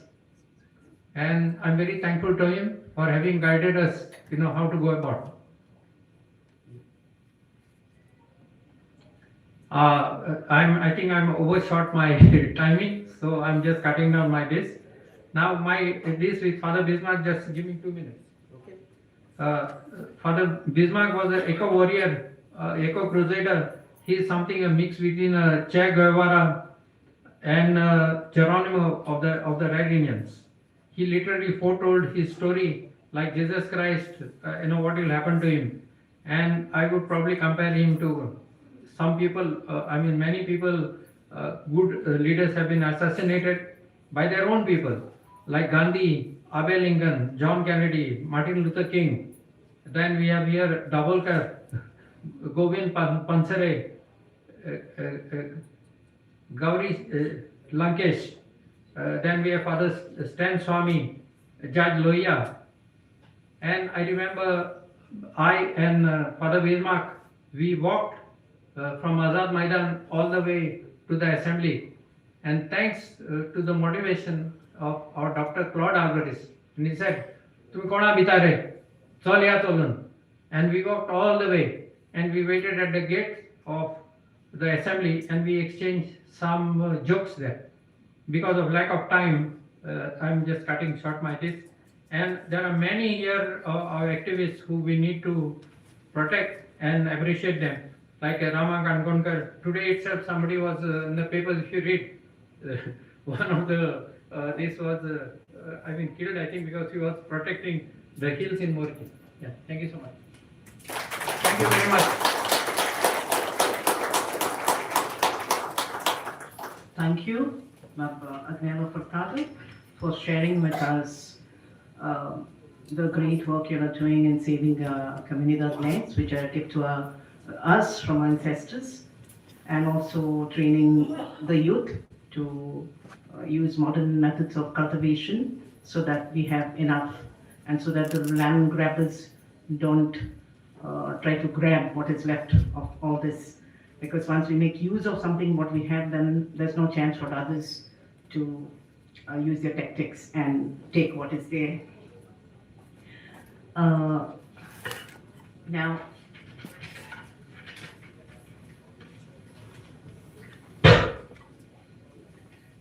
And I'm very thankful to him for having guided us, how to go about. I think I'm overshot my timing, so I'm just cutting down my this. Now this with Father Bismarque, just give me 2 minutes. Okay. Father Bismarque was an eco warrior, eco crusader. He is something a mix between Che Guevara and Geronimo of the Red Indians. He literally foretold his story like Jesus Christ, what will happen to him. And I would probably compare him to some people, many people, good leaders have been assassinated by their own people, like Gandhi, Abe Lincoln, John Kennedy, Martin Luther King. Then we have here Davolkar, Govind Pansare, Gauri Lankesh. Then we have Father Stan Swami, Judge Lohiya. And I remember I and Father Bismarque, we walked from Azad Maidan all the way to the assembly. And thanks to the motivation of our Dr. Claude Alvarez, and he said, "Tumi kona bitare, cholya cholun." And we walked all the way, and we waited at the gate of the assembly, and we exchanged some jokes there. Because of lack of time, I'm just cutting short my list. And there are many here our activists who we need to protect and appreciate them. Like Rama Kankonkar, today itself somebody was in the papers, if you read, one of the, this was, killed I think because he was protecting the hills in Morki. Yeah, thank you so much. Thank you very much. Thank you, Agnello Furtado, for sharing with us the great work you are doing in saving Comunidad lands, which are a gift to us from our ancestors, and also training the youth to use modern methods of cultivation so that we have enough, and so that the land grabbers don't try to grab what is left of all this. Because once we make use of something what we have, then there's no chance for others to use their tactics and take what is there. Now,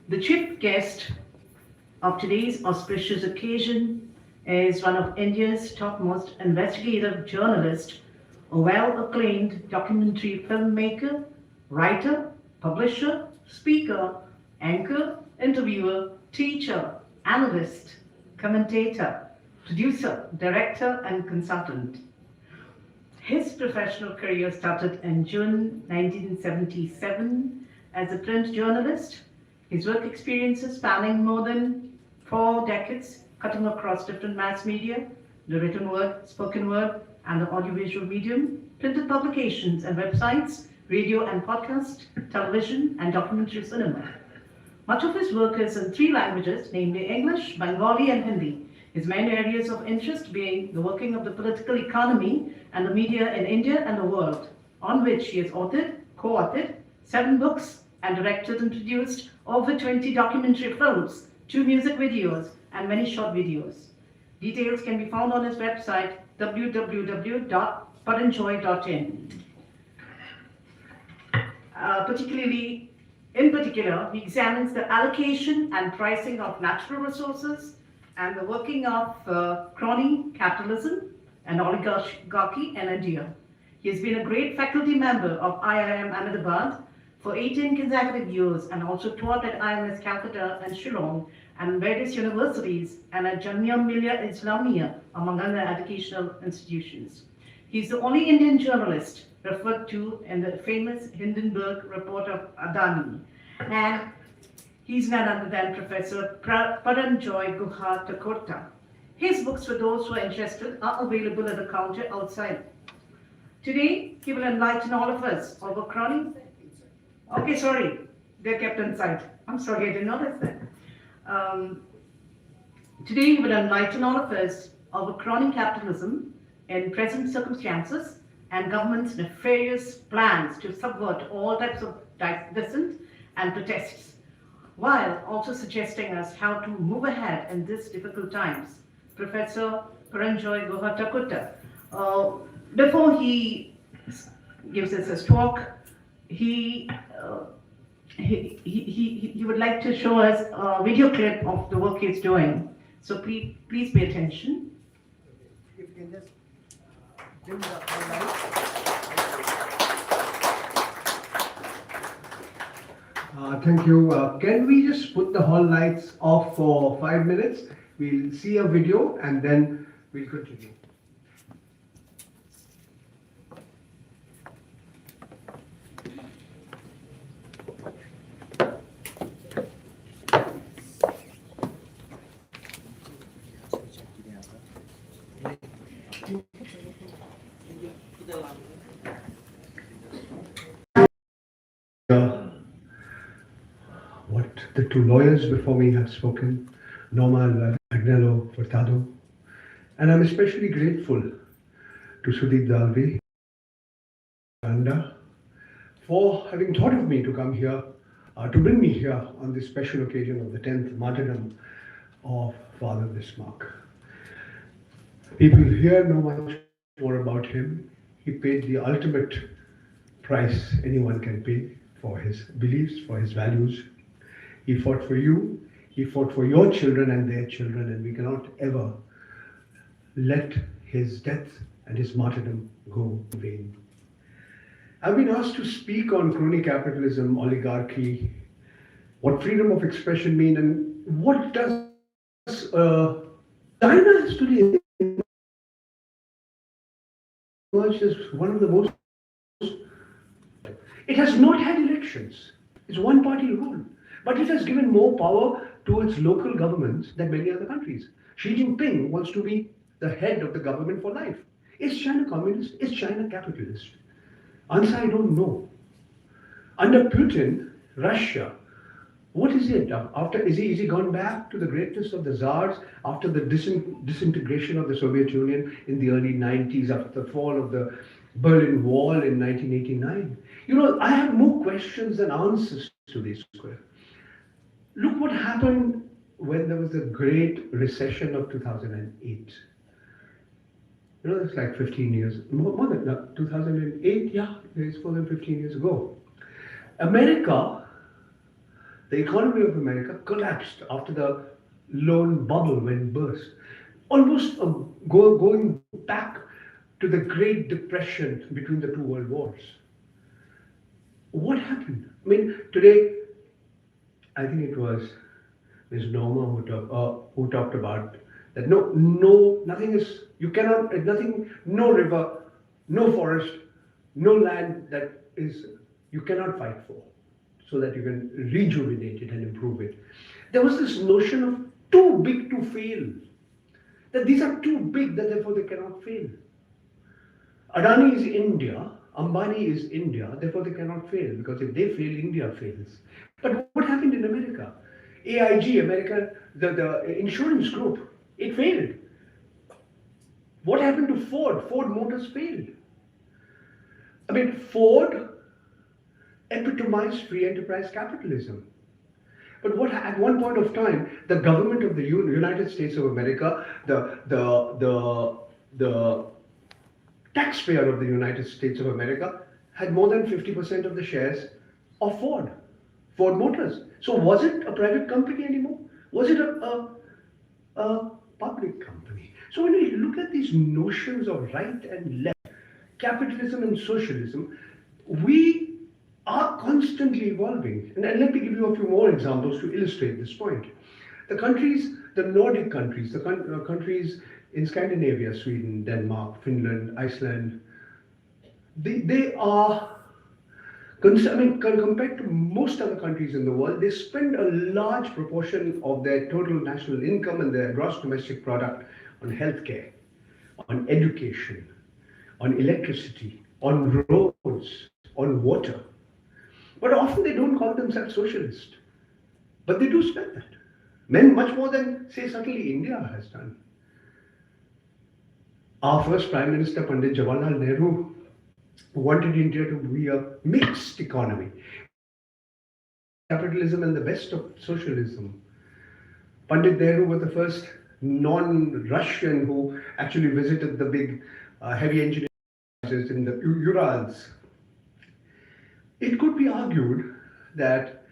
the chief guest of today's auspicious occasion is one of India's topmost investigative journalists, a well-acclaimed documentary filmmaker, writer, publisher, speaker, anchor, interviewer, teacher, analyst, commentator, producer, director, and consultant. His professional career started in June 1977 as a print journalist. His work experiences spanning more than 4 decades, cutting across different mass media, the written word, spoken word, and the audiovisual medium, printed publications and websites, radio and podcast, television, and documentary cinema. Much of his work is in 3 languages, namely English, Bengali, and Hindi. His main areas of interest being the working of the political economy and the media in India and the world, on which he has authored, co-authored 7 books and directed and produced over 20 documentary films, 2 music videos, and many short videos. Details can be found on his website www.paranjoy.in. In particular, he examines the allocation and pricing of natural resources and the working of crony capitalism and oligarchy in India. He has been a great faculty member of IIM Ahmedabad for 18 consecutive years and also taught at IMS Calcutta and Shillong and various universities and at Jamia Millia Islamia, among other educational institutions. He is the only Indian journalist referred to in the famous Hindenburg report of Adani. And he's none other than Professor Paranjoy Guha Thakurta. His books, for those who are interested, are available at the counter outside. Today, he will enlighten all of us over crony. Okay, sorry, they're kept inside. I'm sorry, I didn't notice that. Today, he will enlighten all of us over crony capitalism in present circumstances and government's nefarious plans to subvert all types of dissent and protests, while also suggesting us how to move ahead in these difficult times. Professor Paranjoy Guha Thakurta. Before he gives us his talk, he would like to show us a video clip of the work he's doing. So please pay attention. If you can just bring the highlights. Thank you. Can we just put the hall lights off for 5 minutes? We'll see a video and then we'll continue. What the 2 lawyers before me have spoken, Norma Agnello Furtado, and I'm especially grateful to Sudeep Dalvi and for having thought of me to come here, to bring me here on this special occasion of the 10th martyrdom of Father Bismarck. People here know much more about him. He paid the ultimate price anyone can pay for his beliefs, for his values. He fought for you, he fought for your children and their children, and we cannot ever let his death and his martyrdom go in vain. I've been asked to speak on crony capitalism, oligarchy, what freedom of expression mean, and what does China has today emerged as one of the most. It has not had elections. It's one party rule. But it has given more power to its local governments than many other countries. Xi Jinping wants to be the head of the government for life. Is China communist? Is China capitalist? Answer, I don't know. Under Putin, Russia, what is it? Is he gone back to the greatness of the Tsars after the disintegration of the Soviet Union in the early 90s, after the fall of the Berlin Wall in 1989? You know, I have more questions than answers to these questions. Look what happened when there was the Great Recession of 2008. You know, it's like 15 years, more than 2008, yeah, it's more than 15 years ago. America, the economy of America collapsed after the loan bubble went burst. Almost going back to the Great Depression between the two world wars. What happened? I mean, today, I think it was Ms. Norma who talked about that nothing is, you cannot, nothing, no river, no forest, no land that is, you cannot fight for so that you can rejuvenate it and improve it. There was this notion of too big to fail, that these are too big, that therefore they cannot fail. Adani is India, Ambani is India, therefore they cannot fail, because if they fail, India fails. But what happened in America? AIG, America, the insurance group, it failed. What happened to Ford? Ford Motors failed. I mean, Ford epitomized free enterprise capitalism. But what at one point of time, the government of the United States of America, the taxpayer of the United States of America, had more than 50% of the shares of Ford Motors. So was it a private company anymore? Was it a public company? So when we look at these notions of right and left, capitalism and socialism, we are constantly evolving. And let me give you a few more examples to illustrate this point. The countries, the Nordic countries, the countries in Scandinavia, Sweden, Denmark, Finland, Iceland, they are, compared to most other countries in the world, they spend a large proportion of their total national income and their gross domestic product on healthcare, on education, on electricity, on roads, on water. But often they don't call themselves socialist. But they do spend that. Much more than, say, certainly India has done. Our first Prime Minister, Pandit Jawaharlal Nehru, wanted India to be a mixed economy. Capitalism and the best of socialism. Pandit Nehru was the first non-Russian who actually visited the big heavy engineering in the Urals. It could be argued that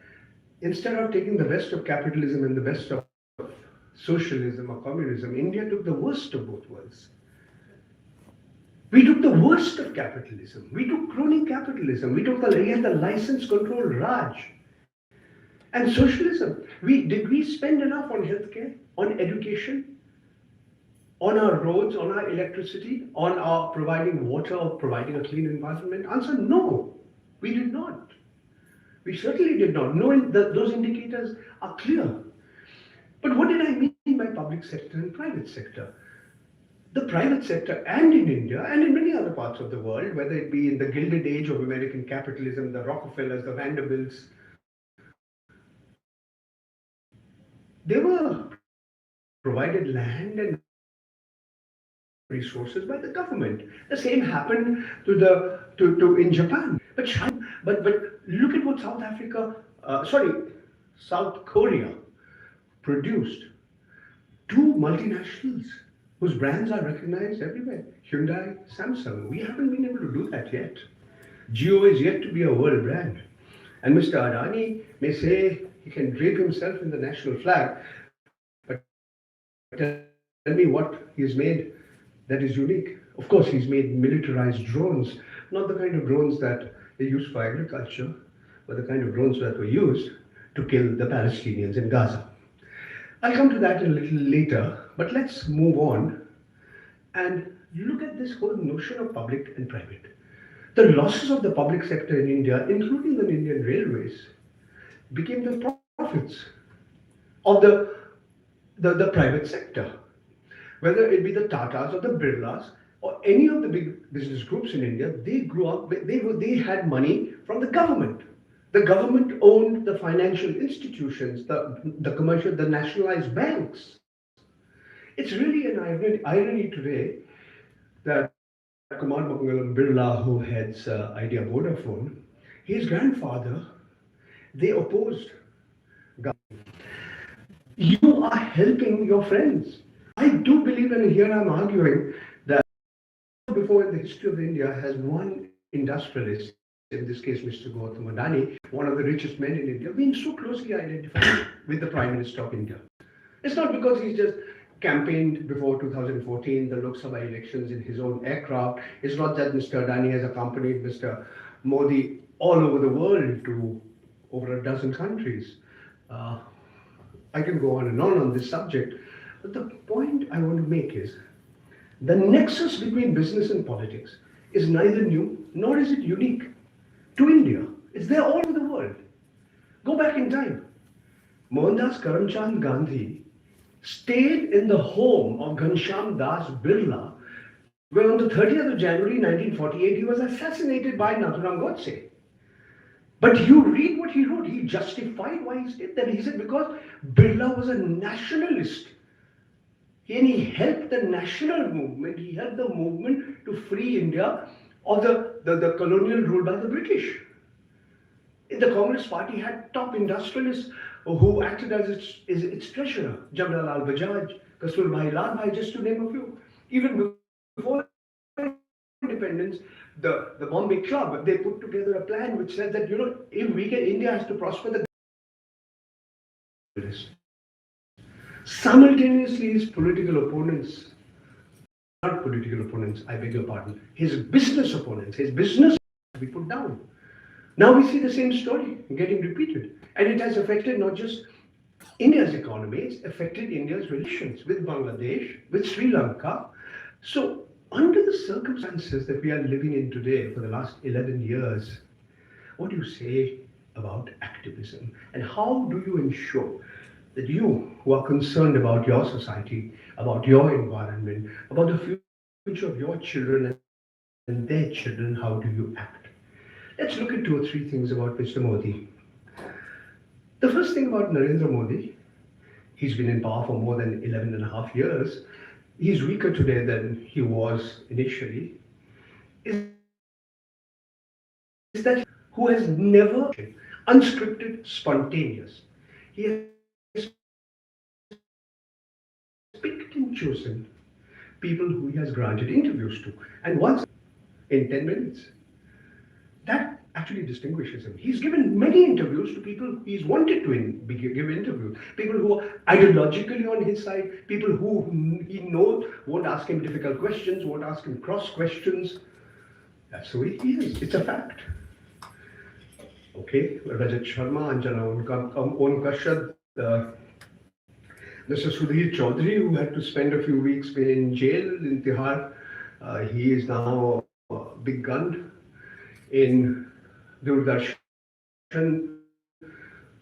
instead of taking the best of capitalism and the best of socialism or communism, India took the worst of both worlds. We took the worst of capitalism. We took crony capitalism. We took the license control Raj. And socialism. Did we spend enough on healthcare, on education, on our roads, on our electricity, on our providing water or providing a clean environment? Answer, no. We did not. We certainly did not. Knowing that those indicators are clear. But what did I mean by public sector and private sector? The private sector, and in India and in many other parts of the world, whether it be in the Gilded Age of American capitalism, the Rockefellers, the Vanderbilts, they were provided land and resources by the government. The same happened to in Japan. But look at what South Korea produced. Two multinationals whose brands are recognized everywhere. Hyundai, Samsung. We haven't been able to do that yet. Jio is yet to be a world brand. And Mr. Adani may say he can drape himself in the national flag, but tell me what he's made that is unique. Of course, he's made militarized drones, not the kind of drones that they use for agriculture, but the kind of drones that were used to kill the Palestinians in Gaza. I'll come to that a little later, but let's move on and look at this whole notion of public and private. The losses of the public sector in India, including the Indian railways, became the profits of the private sector. Whether it be the Tatas or the Birlas or any of the big business groups in India, they grew up, they had money from the government. The government owned the financial institutions, the commercial, the nationalized banks. It's really an irony today that Kumar Mangalam Birla, who heads Idea Vodafone, his grandfather, they opposed government. You are helping your friends. I do believe, and here I'm arguing, that before in the history of India has one industrialist, in this case Mr. Gautam Adani, one of the richest men in India, being so closely identified with the Prime Minister of India. It's not because he's just campaigned before 2014, the Lok Sabha elections in his own aircraft. It's not that Mr. Adani has accompanied Mr. Modi all over the world to over a dozen countries. I can go on and on this subject, but the point I want to make is the nexus between business and politics is neither new nor is it unique to India. It's there all over the world. Go back in time. Mohandas Karamchand Gandhi stayed in the home of Ghanshyam Das Birla, where on the 30th of January 1948 he was assassinated by Nathuram Godse. But you read what he wrote, he justified why he stayed there. He said because Birla was a nationalist. And he helped the national movement, he helped the movement to free India of the colonial rule by the British. In the Congress party had top industrialists who acted as its treasurer, Jamnalal Bajaj, Kasturbai Lal Bhai, just to name a few. Even before independence, the Bombay Club, they put together a plan which said that, if India has to prosper, simultaneously his political opponents, not political opponents, I beg your pardon, his business opponents, his business to be put down. Now we see the same story getting repeated. And it has affected not just India's economy, it's affected India's relations with Bangladesh, with Sri Lanka. So under the circumstances that we are living in today for the last 11 years, what do you say about activism? And how do you ensure that you, who are concerned about your society, about your environment, about the future of your children and their children, how do you act? Let's look at 2 or 3 things about Mr. Modi. The first thing about Narendra Modi, he's been in power for more than 11 and a half years. He's weaker today than he was initially. Is that who has never unscripted, spontaneous. He has picked and chosen people who he has granted interviews to, and once in 10 minutes. That actually distinguishes him. He's given many interviews to people he's wanted to give interviews. People who are ideologically on his side, people who he knows won't ask him difficult questions, won't ask him cross questions. That's the way he is. It's a fact. Okay, Rajat Sharma, Anjana Onkashad, Mr. Sudhir Chaudhary, who had to spend a few weeks in jail in Tihar, he is now a big gun in Doordarshan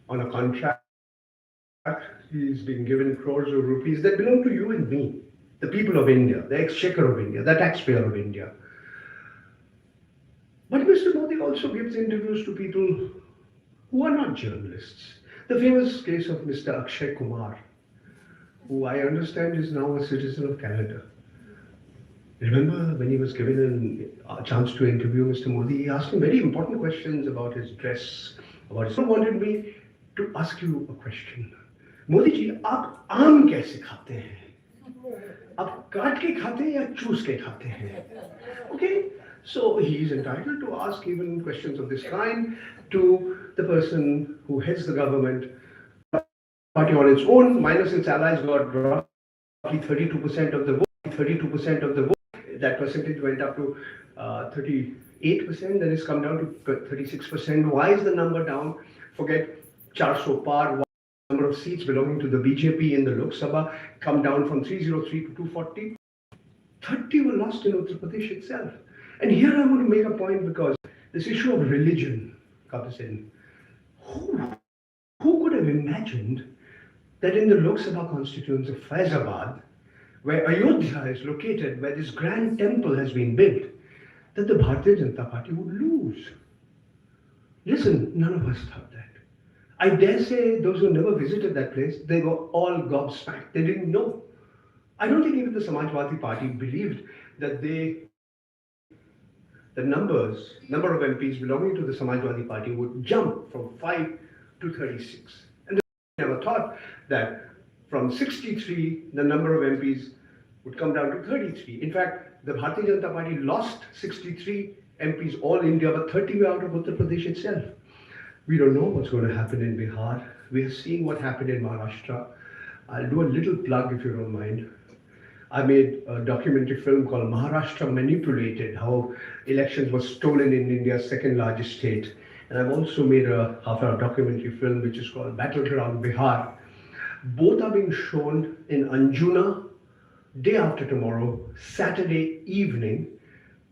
on a contract. He's been given crores of rupees that belong to you and me, the people of India, the exchequer of India, the taxpayer of India. But Mr. Modi also gives interviews to people who are not journalists. The famous case of Mr. Akshay Kumar, who I understand is now a citizen of Canada. Remember when he was given a chance to interview Mr. Modi, he asked him very important questions about his dress, about his... He wanted me to ask you a question. Modi ji, आप आम कैसे खाते हैं? आप काट के खाते हैं या चूस के खाते हैं? Okay, so he is entitled to ask even questions of this kind to the person who heads the government. Party on its own, minus its allies, got roughly 32% of the vote. 32% of the vote. That percentage went up to 38%, then it's come down to 36%. Why is the number down? Forget 400 par. Number of seats belonging to the BJP in the Lok Sabha come down from 303 to 240. 30 were lost in Uttar Pradesh itself. And here I want to make a point, because this issue of religion comes in. Who could have imagined that in the Lok Sabha constituents of Faizabad, where Ayodhya is located, where this grand temple has been built, that the Bharatiya Janata Party would lose? Listen, none of us thought that. I dare say those who never visited that place, they were all gobsmacked. They didn't know. I don't think even the Samajwadi Party believed that the number of MPs belonging to the Samajwadi Party would jump from 5 to 36. And they never thought that from 63, the number of MPs would come down to 33. In fact, the Bharatiya Janata Party lost 63 MPs all India, but 30 were out of Uttar Pradesh itself. We don't know what's going to happen in Bihar. We are seeing what happened in Maharashtra. I'll do a little plug if you don't mind. I made a documentary film called Maharashtra Manipulated, how elections were stolen in India's second largest state. And I've also made a half-hour documentary film which is called Battleground Bihar. Both are being shown in Anjuna day after tomorrow, Saturday evening.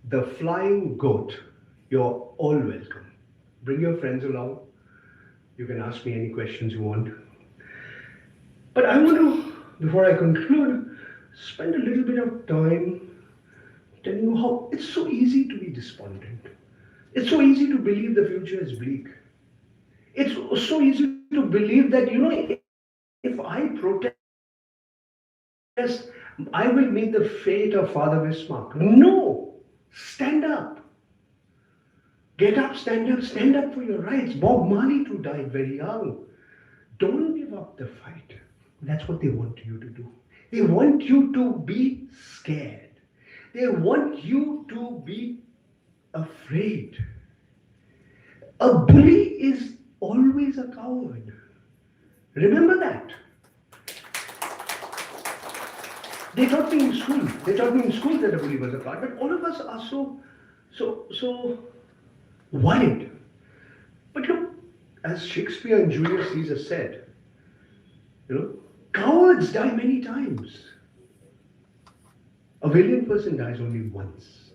The Flying Goat. You're all welcome. Bring your friends along. You can ask me any questions you want. But I want to, before I conclude, spend a little bit of time telling you how it's so easy to be despondent. It's so easy to believe the future is bleak. It's so easy to believe that, if I protest, I will meet the fate of Father Bismarck. No! Stand up. Get up, stand up for your rights. Bob Marley too died very young. Don't give up the fight. That's what they want you to do. They want you to be scared. They want you to be afraid. A bully is always a coward. Remember that. They taught me in school. That a bully was a coward. But all of us are so worried. But look, as Shakespeare and Julius Caesar said, cowards die many times. A valiant person dies only once.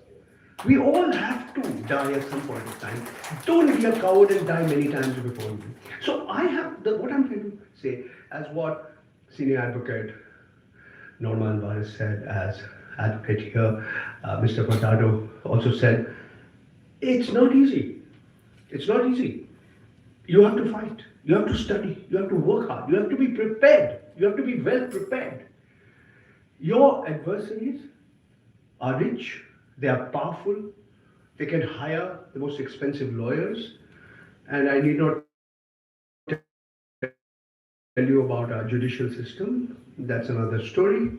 We all have to die at some point of time. Don't be a coward and die many times before you. So what I'm trying to say, as what senior advocate Norman Varis said, as advocate here, Mr. Furtado also said, it's not easy. It's not easy. You have to fight. You have to study. You have to work hard. You have to be prepared. You have to be well prepared. Your adversaries are rich. They are powerful. They can hire the most expensive lawyers. And I need not tell you about our judicial system. That's another story.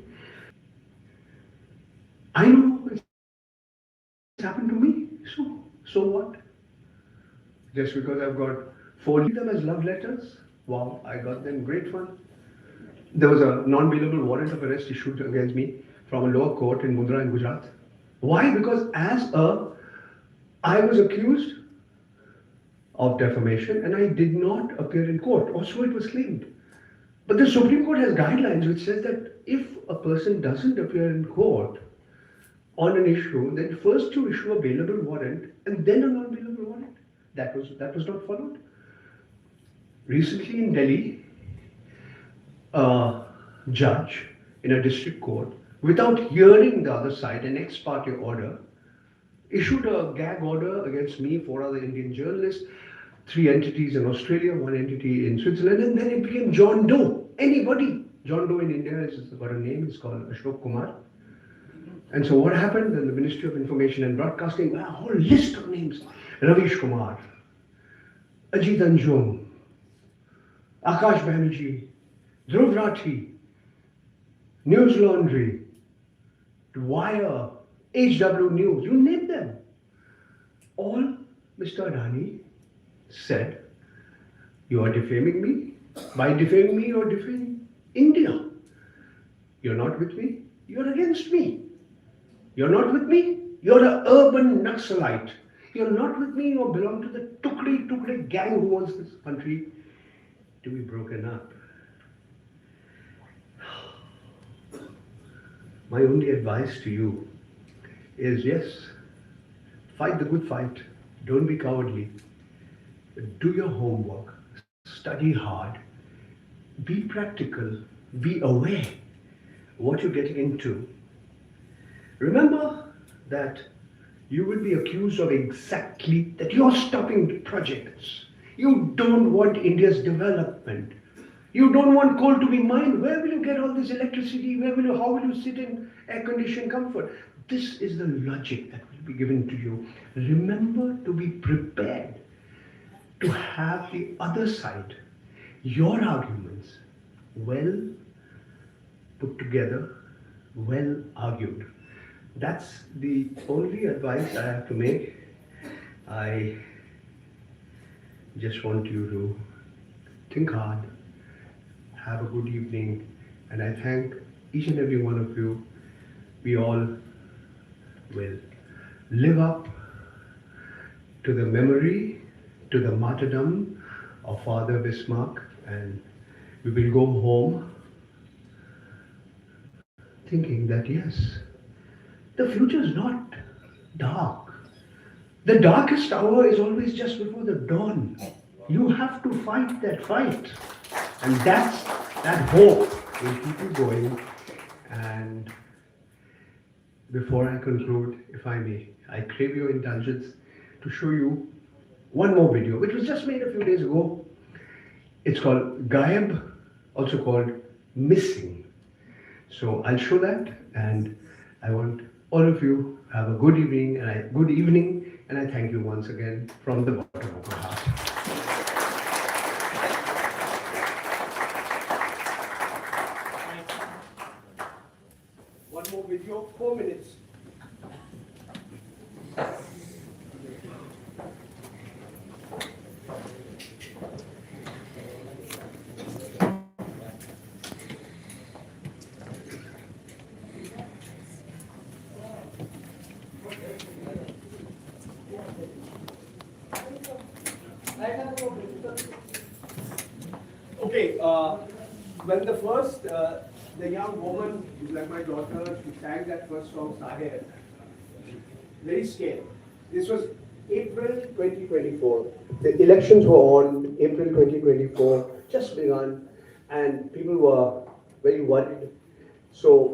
I know it's happened to me. So what? Just because I've got 4 of them as love letters? Wow, I got them. Great fun. There was a non-bailable warrant of arrest issued against me from a lower court in Mundra in Gujarat. Why? Because I was accused of defamation and I did not appear in court, or so it was claimed. But the Supreme Court has guidelines which says that if a person doesn't appear in court on an issue, then first you issue a bailable warrant and then a non-bailable warrant. That was not followed. Recently in Delhi, a judge in a district court, without hearing the other side, an ex parte order, issued a gag order against me, 4 other Indian journalists, 3 entities in Australia, 1 entity in Switzerland, and then it became John Doe. Anybody, John Doe in India has got a name, it's called Ashok Kumar. And so what happened in the Ministry of Information and Broadcasting? A whole list of names. Ravish Kumar, Ajit Anjum, Akash Banerjee, Dhruv Rathi, News Laundry, Wire, HW News, you name them. All Mr. Adani said, you are defaming me. By defaming me, you are defaming India. You're not with me, you're against me. You're not with me, you're an urban Naxalite. You're not with me, you belong to the Tukri gang who wants this country to be broken up. My only advice to you is, yes, fight the good fight. Don't be cowardly. Do your homework. Study hard. Be practical. Be aware what you're getting into. Remember that you will be accused of exactly that you're stopping projects. You don't want India's development. You don't want coal to be mined. Where will you get all this electricity? How will you sit in air-conditioned comfort? This is the logic that will be given to you. Remember to be prepared to have the other side, your arguments, well put together, well argued. That's the only advice I have to make. I just want you to think hard, have a good evening, and I thank each and every one of you. We all will live up to the memory, to the martyrdom of Father Bismarck, and we will go home thinking that yes, the future is not dark. The darkest hour is always just before the dawn. You have to fight that fight. And that hope will keep you going. And before I conclude, if I may, I crave your indulgence to show you one more video, which was just made a few days ago. It's called Gayab, also called Missing. So I'll show that, and I want all of you have a good evening, and I thank you once again from the bottom of my heart. One more video, 4 minutes. Okay, when the young woman, who's like my daughter, she sang that first song, Sahir, very scared. This was April 2024. The elections were on April 2024, just begun, and people were very worried. So